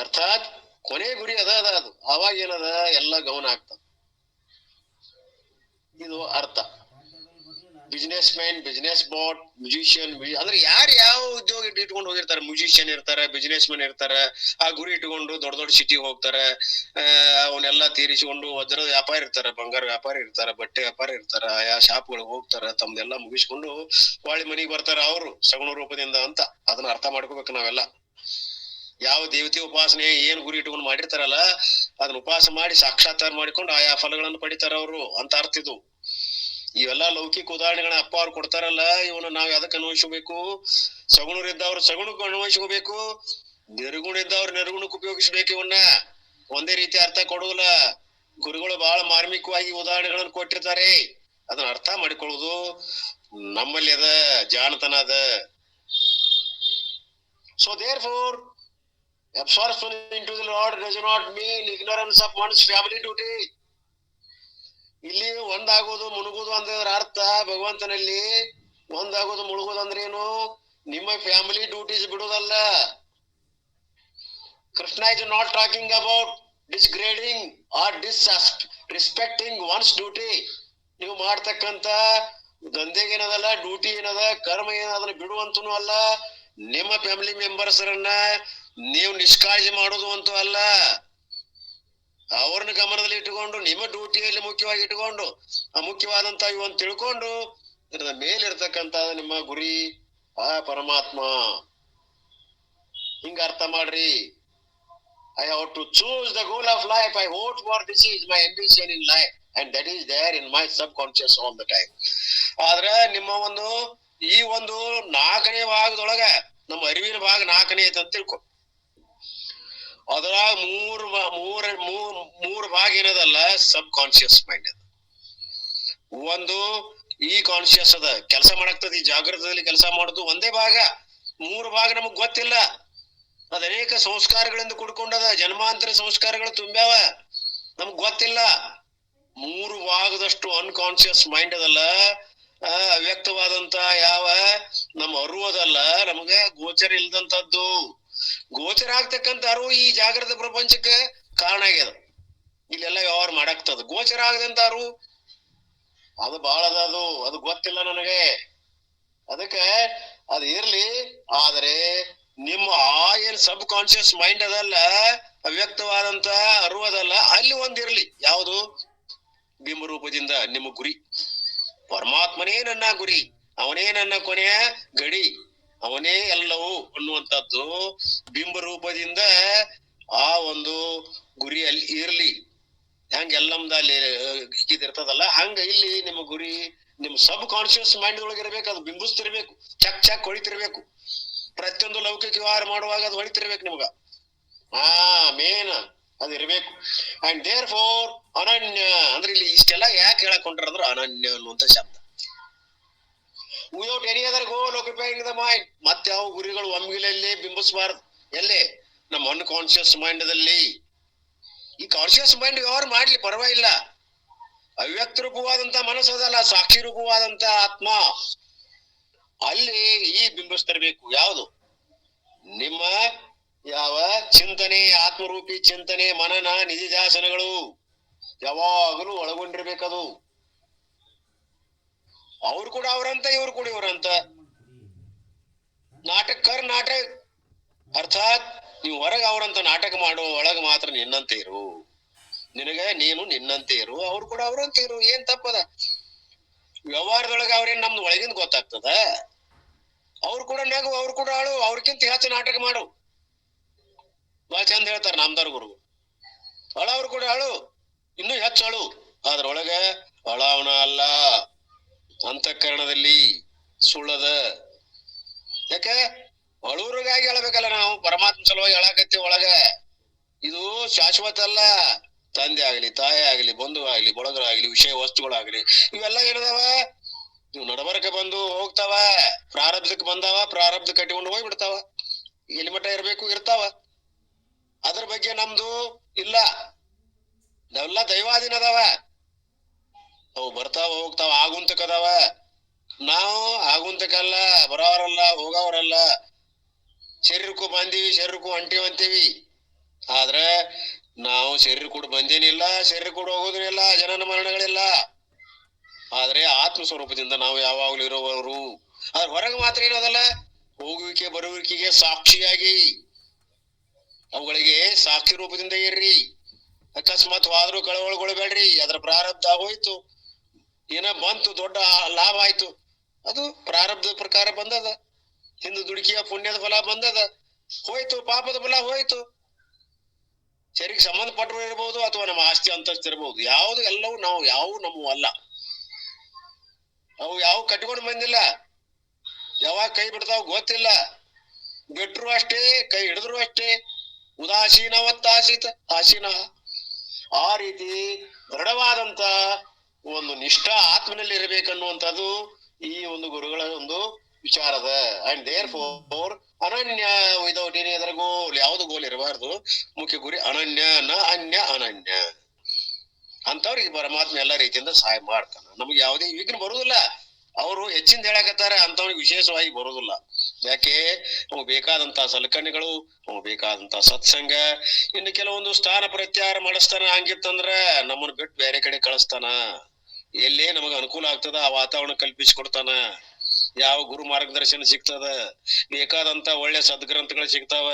ಅರ್ಥಾತ್ ಕೊನೆ ಗುರಿ ಅದ ಅದು. ಅವಾಗ ಏನದ, ಎಲ್ಲ ಗಮನ ಆಗ್ತದ. ಇದು ಅರ್ಥ. Business man, business but, musician, ಅಂದ್ರೆ ಯಾರು ಯಾವ ಉದ್ಯೋಗ ಇಟ್ಕೊಂಡು ಹೋಗಿರ್ತಾರೆ. ಮ್ಯೂಸಿಷಿಯನ್ ಇರ್ತಾರೆ, ಬಿಸಿನೆಸ್ ಮ್ಯಾನ್ ಇರ್ತಾರೆ. ಆ ಗುರಿ ಇಟ್ಕೊಂಡು ದೊಡ್ಡ ದೊಡ್ಡ ಸಿಟಿ ಹೋಗ್ತಾರೆ. ಅವನ್ನೆಲ್ಲ ತೀರಿಸಿಕೊಂಡು ವಜ್ರದ ವ್ಯಾಪಾರ ಇರ್ತಾರ, ಬಂಗಾರ ವ್ಯಾಪಾರ ಇರ್ತಾರ, ಬಟ್ಟೆ ವ್ಯಾಪಾರ ಇರ್ತಾರ. ಆಯಾ ಶಾಪ್ಗಳಿಗೆ ಹೋಗ್ತಾರ, ತಮ್ದೆಲ್ಲ ಮುಗಿಸ್ಕೊಂಡು ಹೊಳ್ಳಿ ಮನಿಗ್ ಬರ್ತಾರ ಅವರು ಸಗುಣ ರೂಪದಿಂದ ಅಂತ. ಅದನ್ನ ಅರ್ಥ ಮಾಡ್ಕೋಬೇಕು ನಾವೆಲ್ಲ. ಯಾವ ದೇವತೆ ಉಪಾಸನೆ ಏನ್ ಗುರಿ ಇಟ್ಕೊಂಡು ಮಾಡಿರ್ತಾರಲ್ಲ, ಅದನ್ನ ಉಪವಾಸ ಮಾಡಿ ಸಾಕ್ಷಾತ್ಕಾರ ಮಾಡಿಕೊಂಡು ಆಯಾ ಫಲಗಳನ್ನು ಪಡಿತಾರ ಅವರು ಅಂತ ಅರ್ಥ ಇದು. ಇವೆಲ್ಲಾ ಲೌಕಿಕ ಉದಾಹರಣೆಗಳನ್ನ ಅಪ್ಪ ಅವ್ರು ಕೊಡ್ತಾರಲ್ಲ, ಇವನ್ನ ನಾವ್ ಯಾವ್ದಕ್ ಅನ್ವಯಿಸಬೇಕು? ಸಗುಣರಿದ್ದವ್ರು ಸಗುಣಕ್ಕೆ ಅನ್ವಯಿಸ್ಕೋಬೇಕು, ನಿರ್ಗುಣ ಇದ್ದವ್ರು ನಿರ್ಗುಣಕ್ಕೆ ಉಪಯೋಗಿಸ್ಬೇಕು. ಇವನ್ನ ಒಂದೇ ರೀತಿ ಅರ್ಥ ಕೊಡುವುದಿಲ್ಲ. ಗುರುಗಳು ಬಹಳ ಮಾರ್ಮಿಕವಾಗಿ ಉದಾಹರಣೆಗಳನ್ನು ಕೊಟ್ಟಿರ್ತಾರೆ. ಅದನ್ನ ಅರ್ಥ ಮಾಡಿಕೊಳ್ಳುವುದು ನಮ್ಮಲ್ಲಿ ಅದ, ಜಾಣತನ ಅದ. So therefore absorption into the Lord does not mean ignorance of one's family duty. ಇಲ್ಲಿ ಒಂದಾಗೋದು ಮುಳುಗೋದು ಅಂದ್ರೆ ಅರ್ಥ ಭಗವಂತನಲ್ಲಿ ಒಂದಾಗೋದು ಮುಳುಗೋದು ಅಂದ್ರೆ ಏನು? ನಿಮ್ಮ ಫ್ಯಾಮಿಲಿ ಡ್ಯೂಟೀಸ್ ಬಿಡುವುದಲ್ಲ. Krishna is not talking about disgrading or disrespecting one's duty. ನೀವು ಮಾಡ್ತಕ್ಕಂತ ದಂಧೆಗೆ ಏನದಲ್ಲ, ಡ್ಯೂಟಿ ಏನದ, ಕರ್ಮ ಏನದನ್ನ ಬಿಡುವಂತೂ ಅಲ್ಲ. ನಿಮ್ಮ ಫ್ಯಾಮಿಲಿ ಮೆಂಬರ್ಸ್ರನ್ನ ನೀವು ನಿಷ್ಕಾಳಜಿ ಮಾಡೋದು ಅಂತೂ ಅಲ್ಲ. ಅವ್ರನ್ನ ಗಮನದಲ್ಲಿ ಇಟ್ಟುಕೊಂಡು ನಿಮ್ಮ ಡ್ಯೂಟಿಯಲ್ಲಿ ಮುಖ್ಯವಾಗಿ ಇಟ್ಟುಕೊಂಡು ಆ ಮುಖ್ಯವಾದಂತ ಇವನ್ ತಿಳ್ಕೊಂಡು ಇದರ ಮೇಲಿರ್ತಕ್ಕಂತ ನಿಮ್ಮ ಗುರಿ ಆ ಪರಮಾತ್ಮ. ಹಿಂಗ ಅರ್ಥ ಮಾಡ್ರಿ. I have to choose the goal of life. I vote for this is my ambition in life and that is there in my subconscious all the time. ಆದ್ರ ನಿಮ್ಮ ಈ ಒಂದು 4ನೇ ಭಾಗದೊಳಗ ನಮ್ಮ ಅರಿವಿನ ಭಾಗ 4ನೇ ಐತೆ ಅಂತ ತಿಳ್ಕೊ. ಅದರ ಮೂರ್ ಭಾಗ ಏನದಲ್ಲ ಸಬ್ ಕಾನ್ಶಿಯಸ್ ಮೈಂಡ್ ಅದ. ಒಂದು ಈ ಕಾನ್ಶಿಯಸ್ ಅದ, ಕೆಲಸ ಮಾಡಾಕ್ತದ, ಈ ಜಾಗೃತದಲ್ಲಿ ಕೆಲಸ ಮಾಡುದು ಒಂದೇ ಭಾಗ. ಮೂರು ಭಾಗ ನಮಗ್ ಗೊತ್ತಿಲ್ಲ. ಅದ ಅನೇಕ ಸಂಸ್ಕಾರಗಳಿಂದ ಕೂಡ್ಕೊಂಡದ, ಜನ್ಮಾಂತರ ಸಂಸ್ಕಾರಗಳು ತುಂಬ್ಯಾವ, ನಮಗ್ ಗೊತ್ತಿಲ್ಲ. ಮೂರು ಭಾಗದಷ್ಟು ಅನ್ಕಾನ್ಶಿಯಸ್ ಮೈಂಡ್ ಅದಲ್ಲ, ಅವ್ಯಕ್ತವಾದಂತ ಯಾವ ನಮ್ಮ ಅರಿವು ಅದಲ್ಲ, ನಮಗೆ ಗೋಚರ ಇಲ್ದಂತದ್ದು. ಗೋಚರ ಆಗ್ತಕ್ಕಂತ ಅರಿವು ಈ ಜಾಗೃತ ಪ್ರಪಂಚಕ್ಕೆ ಕಾರಣ ಆಗ್ಯದ. ಇಲ್ಲೆಲ್ಲ ವ್ಯವಹಾರ ಮಾಡಾಕ್ತದ. ಗೋಚರ ಆಗದಂತ ಅರಿವು ಅದು ಬಹಳ ಅದ, ಅದು ಗೊತ್ತಿಲ್ಲ ನನಗೆ. ಅದಕ್ಕೆ ಅದು ಇರ್ಲಿ. ಆದರೆ ನಿಮ್ಮ ಏನ್ ಸಬ್ ಕಾನ್ಶಿಯಸ್ ಮೈಂಡ್ ಅದಲ್ಲ, ಅವ್ಯಕ್ತವಾದಂತ ಅರಿವು ಅದಲ್ಲ, ಅಲ್ಲಿ ಒಂದಿರ್ಲಿ. ಯಾವುದು? ಬಿಂಬ ರೂಪದಿಂದ ನಿಮ್ಮ ಗುರಿ. ಪರಮಾತ್ಮನೇ ನನ್ನ ಗುರಿ, ಅವನೇ ನನ್ನ ಕೊನೆಯ ಗಡಿ, ಅವನೇ ಎಲ್ಲವೂ ಅನ್ನುವಂಥದ್ದು ಬಿಂಬ ರೂಪದಿಂದ ಆ ಒಂದು ಗುರಿ ಅಲ್ಲಿ ಇರ್ಲಿ. ಹೆಂಗ ಎಲ್ಲಮ್ದ ಅಲ್ಲಿ ಇರ್ತದಲ್ಲ, ಹಂಗ ಇಲ್ಲಿ ನಿಮ್ಮ ಗುರಿ ನಿಮ್ ಸಬ್ ಕಾನ್ಶಿಯಸ್ ಮೈಂಡ್ ಒಳಗೆ ಇರ್ಬೇಕು. ಅದು ಬಿಂಬಿಸ್ತಿರ್ಬೇಕು, ಚಕ್ ಚಕ್ ಹೊಳಿತಿರ್ಬೇಕು. ಪ್ರತಿಯೊಂದು ಲೌಕಿಕ ವ್ಯವಹಾರ ಮಾಡುವಾಗ ಅದು ಹೊಳಿತಿರ್ಬೇಕು ನಿಮ್ಗ. ಮೇನ್ ಅದು ಇರ್ಬೇಕು. ಅಂಡ್ ದೇರ್ ಫೋರ್ ಅನನ್ಯ ಅಂದ್ರೆ ಇಲ್ಲಿ ಇಷ್ಟೆಲ್ಲ ಯಾಕೆ ಹೇಳಕ್ ಹೊಂಟ್ರ ಅಂದ್ರೆ ಅನನ್ಯ ಅನ್ನುವಂತ ಶಬ್ದ. Without any other goal occupying the mind. ಮತ್ತೆ ಯಾವ ಗುರಿಗಳು ಒಮ್ಗಿಲಲ್ಲಿ ಬಿಂಬಿಸಬಾರ್ದು. ಎಲ್ಲೇ? ನಮ್ಮ ಅನ್ಕಾನ್ಶಿಯಸ್ ಮೈಂಡ್ ದಲ್ಲಿ. ಈ ಕಾನ್ಶಿಯಸ್ ಮೈಂಡ್ ವ್ಯವಹಾರ ಮಾಡ್ಲಿ, ಪರವಾಗಿಲ್ಲ. ಅವ್ಯಕ್ತ ರೂಪವಾದಂತ ಮನಸ್ಸು ಅದಲ್ಲ, ಸಾಕ್ಷಿ ರೂಪವಾದಂತ ಆತ್ಮ ಅಲ್ಲಿ ಈ ಬಿಂಬಿಸ್ತಿರ್ಬೇಕು. ಯಾವುದು? ನಿಮ್ಮ ಯಾವ ಚಿಂತನೆ, ಆತ್ಮರೂಪಿ ಚಿಂತನೆ, ಮನನ, ನಿಧಿಧ್ಯಾಸನಗಳು ಯಾವಾಗಲೂ ಒಳಗೊಂಡಿರ್ಬೇಕದು. ಅವ್ರು ಕೂಡ ಅವ್ರಂತ, ಇವ್ರು ಕೂಡ ಇವ್ರಂತ. ನಾಟಕರ್ ನಾಟಕ ಅರ್ಥಾತ್ ನೀವು ಹೊರಗೆ ಅವ್ರಂತ ನಾಟಕ ಮಾಡೋ, ಒಳಗ ಮಾತ್ರ ನಿನ್ನಂತೆ ಇರು. ನಿನಗೆ ನೀನು ನಿನ್ನಂತೆ ಇರು, ಅವ್ರು ಕೂಡ ಅವ್ರಂತ ಇರು. ಏನ್ ತಪ್ಪದ? ವ್ಯವಹಾರದೊಳಗ ಅವ್ರೇನ್ ನಮ್ದು ಒಳಗಿಂದ ಗೊತ್ತಾಗ್ತದ? ಅವ್ರು ಕೂಡ ನಗು, ಅವ್ರು ಕೂಡ ಅಳು, ಅವ್ರಕ್ಕಿಂತ ಹೆಚ್ಚು ನಾಟಕ ಮಾಡು. ಬಹಳ ಚಂದ ಹೇಳ್ತಾರ ನಾಮದಾರ್ ಗುರು. ಅಳವ್ರು ಕೂಡ ಅಳು, ಇನ್ನೂ ಹೆಚ್ಚು ಅಳು. ಅದ್ರೊಳಗ ಅಳವನ ಅಲ್ಲ, ಅಂತಃಕರಣದಲ್ಲಿ ಸುಳ್ಳದ. ಯಾಕೆ? ಅಳುವ್ರಿಗಾಗಿ ಅಳಬೇಕಲ್ಲ ನಾವು. ಪರಮಾತ್ಮ ಸಲುವಾಗಿ ಅಳಾಕತ್ತೀವಿ ಒಳಗ. ಇದು ಶಾಶ್ವತ ಅಲ್ಲ. ತಂದೆ ಆಗ್ಲಿ, ತಾಯಿ ಆಗ್ಲಿ, ಬಂಧು ಆಗ್ಲಿ, ಬಳಗರಾಗ್ಲಿ, ವಿಷಯ ವಸ್ತುಗಳಾಗ್ಲಿ, ಇವೆಲ್ಲ ಏನದಾವ? ಇವು ನಡಬರ್ಕ ಬಂದು ಹೋಗ್ತಾವ. ಪ್ರಾರಬ್ಧಕ್ಕೆ ಬಂದಾವ, ಪ್ರಾರಬ್ಧ ಕಟ್ಟಿಕೊಂಡು ಹೋಗ್ಬಿಡ್ತಾವ. ಎಲ್ಲಿ ಮಠ ಇರ್ಬೇಕು ಇರ್ತಾವ. ಅದ್ರ ಬಗ್ಗೆ ನಮ್ದು ಇಲ್ಲ. ನಾವೆಲ್ಲ ದೈವಾಧೀನ ಅದಾವ. ಅವು ಬರ್ತಾವ ಹೋಗ್ತಾವ, ಆಗುಂತಕದಾವ. ನಾವು ಆಗುಂತಕಲ್ಲ, ಬರೋವರಲ್ಲ, ಹೋಗವರಲ್ಲ. ಶರೀರಕ್ಕೂ ಬಂದೀವಿ, ಶರೀರಕ್ಕೂ ಅಂತೀವಿ. ಆದ್ರೆ ನಾವು ಶರೀರ ಕೂಡ ಬಂದೇನಿಲ್ಲ, ಶರೀರ ಕೂಡ ಹೋಗೋದಿಲ್ಲ, ಜನನ ಮರಣಗಳಿಲ್ಲ. ಆದ್ರೆ ಆತ್ಮ ಸ್ವರೂಪದಿಂದ ನಾವು ಯಾವಾಗ್ಲೂ ಇರುವವರು. ಅದ್ರ ಹೊರಗೆ ಮಾತ್ರ ಏನದಲ್ಲ, ಹೋಗುವಿಕೆ ಬರುವಿಕೆಗೆ ಸಾಕ್ಷಿಯಾಗಿ ಅವುಗಳಿಗೆ ಸಾಕ್ಷಿ ರೂಪದಿಂದ ಇರ್ರಿ. ಅಕಸ್ಮಾತ್ ಹೋದ್ರೂ ಕಳವಳಗೊಳ್ಬೇಡ್ರಿ. ಅದ್ರ ಪ್ರಾರಬ್ಧ ಆಗೋಯ್ತು, ಏನ ಬಂತು, ದೊಡ್ಡ ಲಾಭ ಆಯ್ತು, ಅದು ಪ್ರಾರಬ್ಧ ಪ್ರಕಾರ ಬಂದದ. ಹಿಂದೆ ದುಡುಕಿಯ ಪುಣ್ಯದ ಫಲ ಬಂದದ, ಹೋಯ್ತು. ಪಾಪದ ಫಲ ಹೋಯ್ತು. ಶರೀರಕ್ಕೆ ಸಂಬಂಧಪಟ್ಟರು ಇರ್ಬೋದು, ಅಥವಾ ನಮ್ಮ ಆಸ್ತಿ ಅಂತಸ್ತು ಇರ್ಬೋದು. ಯಾವ್ದು ಎಲ್ಲವೂ ನಾವು ಯಾವ ನಮ್ಮವು ಅಲ್ಲ. ಅವು ಯಾವ ಕಟ್ಕೊಂಡು ಬಂದಿಲ್ಲ. ಯಾವಾಗ ಕೈ ಬಿಡ್ತಾವ ಗೊತ್ತಿಲ್ಲ. ಬಿಟ್ರು ಅಷ್ಟೇ, ಕೈ ಹಿಡಿದ್ರು ಅಷ್ಟೇ. ಉದಾಸೀನವತ್ತಾಸೀತ ಆಸೀನ. ಆ ರೀತಿ ದೃಢವಾದಂತ ಒಂದು ನಿಷ್ಠ ಆತ್ಮನಲ್ಲಿ ಇರಬೇಕನ್ನುವಂಥದ್ದು ಈ ಒಂದು ಗುರುಗಳ ಒಂದು ವಿಚಾರದ. ಅಂಡ್ ದೇರ್ ಫೋರ್ ಅನನ್ಯ ವಿದೌಟ್ ಎನಿ ಅದರ್ ಗೋಲ್. ಯಾವ್ದು ಗೋಲ್ ಇರಬಾರ್ದು. ಮುಖ್ಯ ಗುರಿ ಅನನ್ಯ, ನ ಅನ್ಯ, ಅನನ್ಯ. ಅಂತವ್ರಿಗೆ ಪರಮಾತ್ಮ ಎಲ್ಲಾ ರೀತಿಯಿಂದ ಸಹಾಯ ಮಾಡ್ತಾನ. ನಮ್ಗೆ ಯಾವುದೇ ವಿಘ್ನ ಬರುದಿಲ್ಲ. ಅವರು ಹೆಚ್ಚಿಂದ ಹೇಳಕತ್ತಾರ, ಅಂತವ್ರಿಗೆ ವಿಶೇಷವಾಗಿ ಬರುದಿಲ್ಲ. ಯಾಕೆ? ಅವು ಬೇಕಾದಂತ ಸಲಕರಣೆಗಳು, ಅವು ಬೇಕಾದಂತ ಸತ್ಸಂಗ, ಇನ್ನು ಕೆಲವೊಂದು ಸ್ಥಾನ ಪ್ರತ್ಯಾಹಾರ ಮಾಡಿಸ್ತಾನ. ಹಂಗಿತ್ತಂದ್ರ ನಮ್ಮನ್ನ ಬಿಟ್ಟು ಬೇರೆ ಕಡೆ ಕಳಿಸ್ತಾನ. ಎಲ್ಲೇ ನಮಗ ಅನುಕೂಲ ಆಗ್ತದ ಆ ವಾತಾವರಣ ಕಲ್ಪಿಸಿಕೊಡ್ತಾನ. ಯಾವ ಗುರು ಮಾರ್ಗದರ್ಶನ ಸಿಗ್ತದ, ಬೇಕಾದಂತ ಒಳ್ಳೆ ಸದ್ಗ್ರಂಥಗಳು ಸಿಗ್ತಾವ,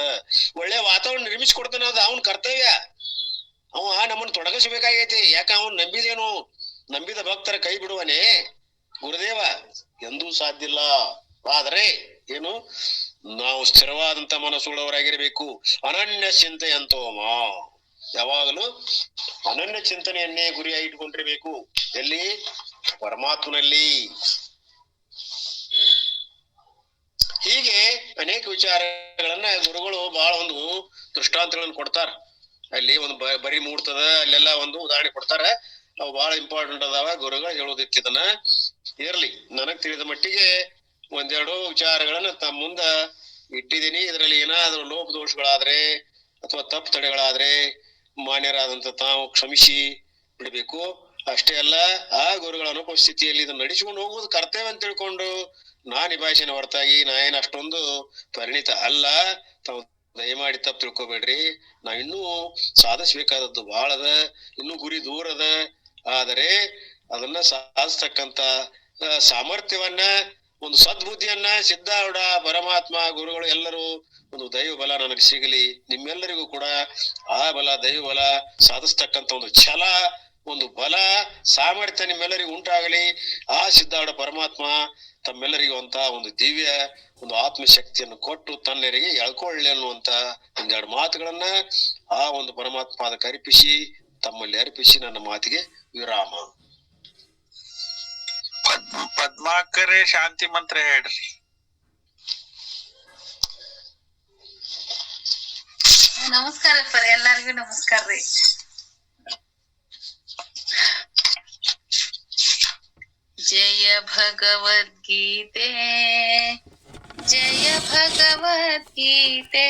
ಒಳ್ಳೆ ವಾತಾವರಣ ನಿರ್ಮಿಸಿಕೊಡ್ತಾನ. ಅದ ಅವನ್ ಕರ್ತವ್ಯ. ಅವ ನಮ್ಮನ್ನ ತೊಡಗಿಸ್ಬೇಕಾಗೈತಿ. ಯಾಕ? ಅವನ್ ನಂಬಿದೇನು? ನಂಬಿದ ಭಕ್ತರ ಕೈ ಬಿಡುವನೇ ಗುರುದೇವ? ಎಂದೂ ಸಾಧ್ಯ ಇಲ್ಲ. ಆದ್ರೆ ಏನು? ನಾವು ಸ್ಥಿರವಾದಂತ ಮನಸ್ಸುಳ್ಳವರಾಗಿರ್ಬೇಕು. ಅನನ್ಯ ಚಿಂತೆಯಂತೋಮ. ಯಾವಾಗಲೂ ಅನನ್ಯ ಚಿಂತನೆಯನ್ನೇ ಗುರಿಯಾಗಿ ಇಟ್ಕೊಂಡಿರ್ಬೇಕು. ಎಲ್ಲಿ? ಪರಮಾತ್ಮನಲ್ಲಿ. ಹೀಗೆ ಅನೇಕ ವಿಚಾರಗಳನ್ನ ಗುರುಗಳು ಬಹಳ ಒಂದು ದೃಷ್ಟಾಂತಗಳನ್ನ ಕೊಡ್ತಾರ. ಅಲ್ಲಿ ಒಂದು ಬರಿ ಮೂಡ್ತದ, ಅಲ್ಲೆಲ್ಲ ಒಂದು ಉದಾಹರಣೆ ಕೊಡ್ತಾರ. ಅವು ಬಹಳ ಇಂಪಾರ್ಟೆಂಟ್ ಅದಾವ. ಗುರುಗಳು ಹೇಳೋದಿತ್ತಿದನ್ನ ಇರ್ಲಿ, ನನಗ್ ತಿಳಿದ ಮಟ್ಟಿಗೆ ಒಂದೆರಡು ವಿಚಾರಗಳನ್ನ ತಮ್ಮ ಮುಂದ ಇಟ್ಟಿದ್ದೀನಿ. ಇದರಲ್ಲಿ ಏನಾದ್ರು ಲೋಪ ದೋಷಗಳಾದ್ರೆ ಅಥವಾ ತಪ್ಪು ತಡೆಗಳಾದ್ರೆ ಮಾನ್ಯರಾದಂತ ತಾವು ಕ್ಷಮಿಸಿ ಬಿಡ್ಬೇಕು. ಅಷ್ಟೇ ಅಲ್ಲ, ಆ ಗುರುಗಳ ಅನುಪಸ್ಥಿತಿಯಲ್ಲಿ ಇದನ್ನ ನಡೆಸಿಕೊಂಡು ಹೋಗುವುದು ಕರ್ತವ್ಯ ಅಂತ ತಿಳ್ಕೊಂಡು ನಾ ನಿಭಾಯಿಸಿನ ಹೊರತಾಗಿ ನಾ ಏನ್ ಅಷ್ಟೊಂದು ಪರಿಣಿತ ಅಲ್ಲ. ತಾವು ದಯಮಾಡಿ ತಪ್ಪು ತಿಳ್ಕೊಬೇಡ್ರಿ. ನಾ ಇನ್ನೂ ಸಾಧಿಸ್ಬೇಕಾದದ್ದು ಬಹಳದ, ಇನ್ನೂ ಗುರಿ ದೂರದ. ಆದರೆ ಅದನ್ನ ಸಾಧಿಸ್ತಕ್ಕಂತ ಸಾಮರ್ಥ್ಯವನ್ನ, ಒಂದು ಸದ್ಬುದ್ಧಿಯನ್ನ ಸಿದ್ಧಾರೂಢ ಪರಮಾತ್ಮ ಗುರುಗಳು ಎಲ್ಲರೂ ಒಂದು ದೈವ ಬಲ ನನಗೆ ಸಿಗಲಿ, ನಿಮ್ಮೆಲ್ಲರಿಗೂ ಕೂಡ ಆ ಬಲ ದೈವ ಬಲ ಸಾಧಿಸ್ತಕ್ಕಂತ ಒಂದು ಛಲ, ಒಂದು ಬಲ, ಸಾಮರ್ಥ್ಯ ನಿಮ್ಮೆಲ್ಲರಿಗೂ ಉಂಟಾಗಲಿ. ಆ ಸಿದ್ಧಾರೂಢ ಪರಮಾತ್ಮ ತಮ್ಮೆಲ್ಲರಿಗೂ ಅಂತ ಒಂದು ದಿವ್ಯ ಒಂದು ಆತ್ಮಶಕ್ತಿಯನ್ನು ಕೊಟ್ಟು ತನ್ನೆರಿಗೆ ಎಳ್ಕೊಳ್ಳಿ ಅನ್ನುವಂತ ಒಂದೆರಡು ಮಾತುಗಳನ್ನ ಆ ಒಂದು ಪರಮಾತ್ಮ ಅದಕ್ಕೆ ಅರ್ಪಿಸಿ, ತಮ್ಮಲ್ಲಿ ಅರ್ಪಿಸಿ ನನ್ನ ಮಾತಿಗೆ ವಿರಾಮ. ಪದ್ಮಾಕರೇ ಶಾಂತಿ ಮಂತ್ರ ಹೇಳ್ರಿ. ನಮಸ್ಕಾರ ಸರ್, ಎಲ್ಲರಿಗೂ ನಮಸ್ಕಾರ ರೀ. ಜಯ ಭಗವದ್ಗೀತೆ, ಜಯ ಭಗವದ್ಗೀತೆ,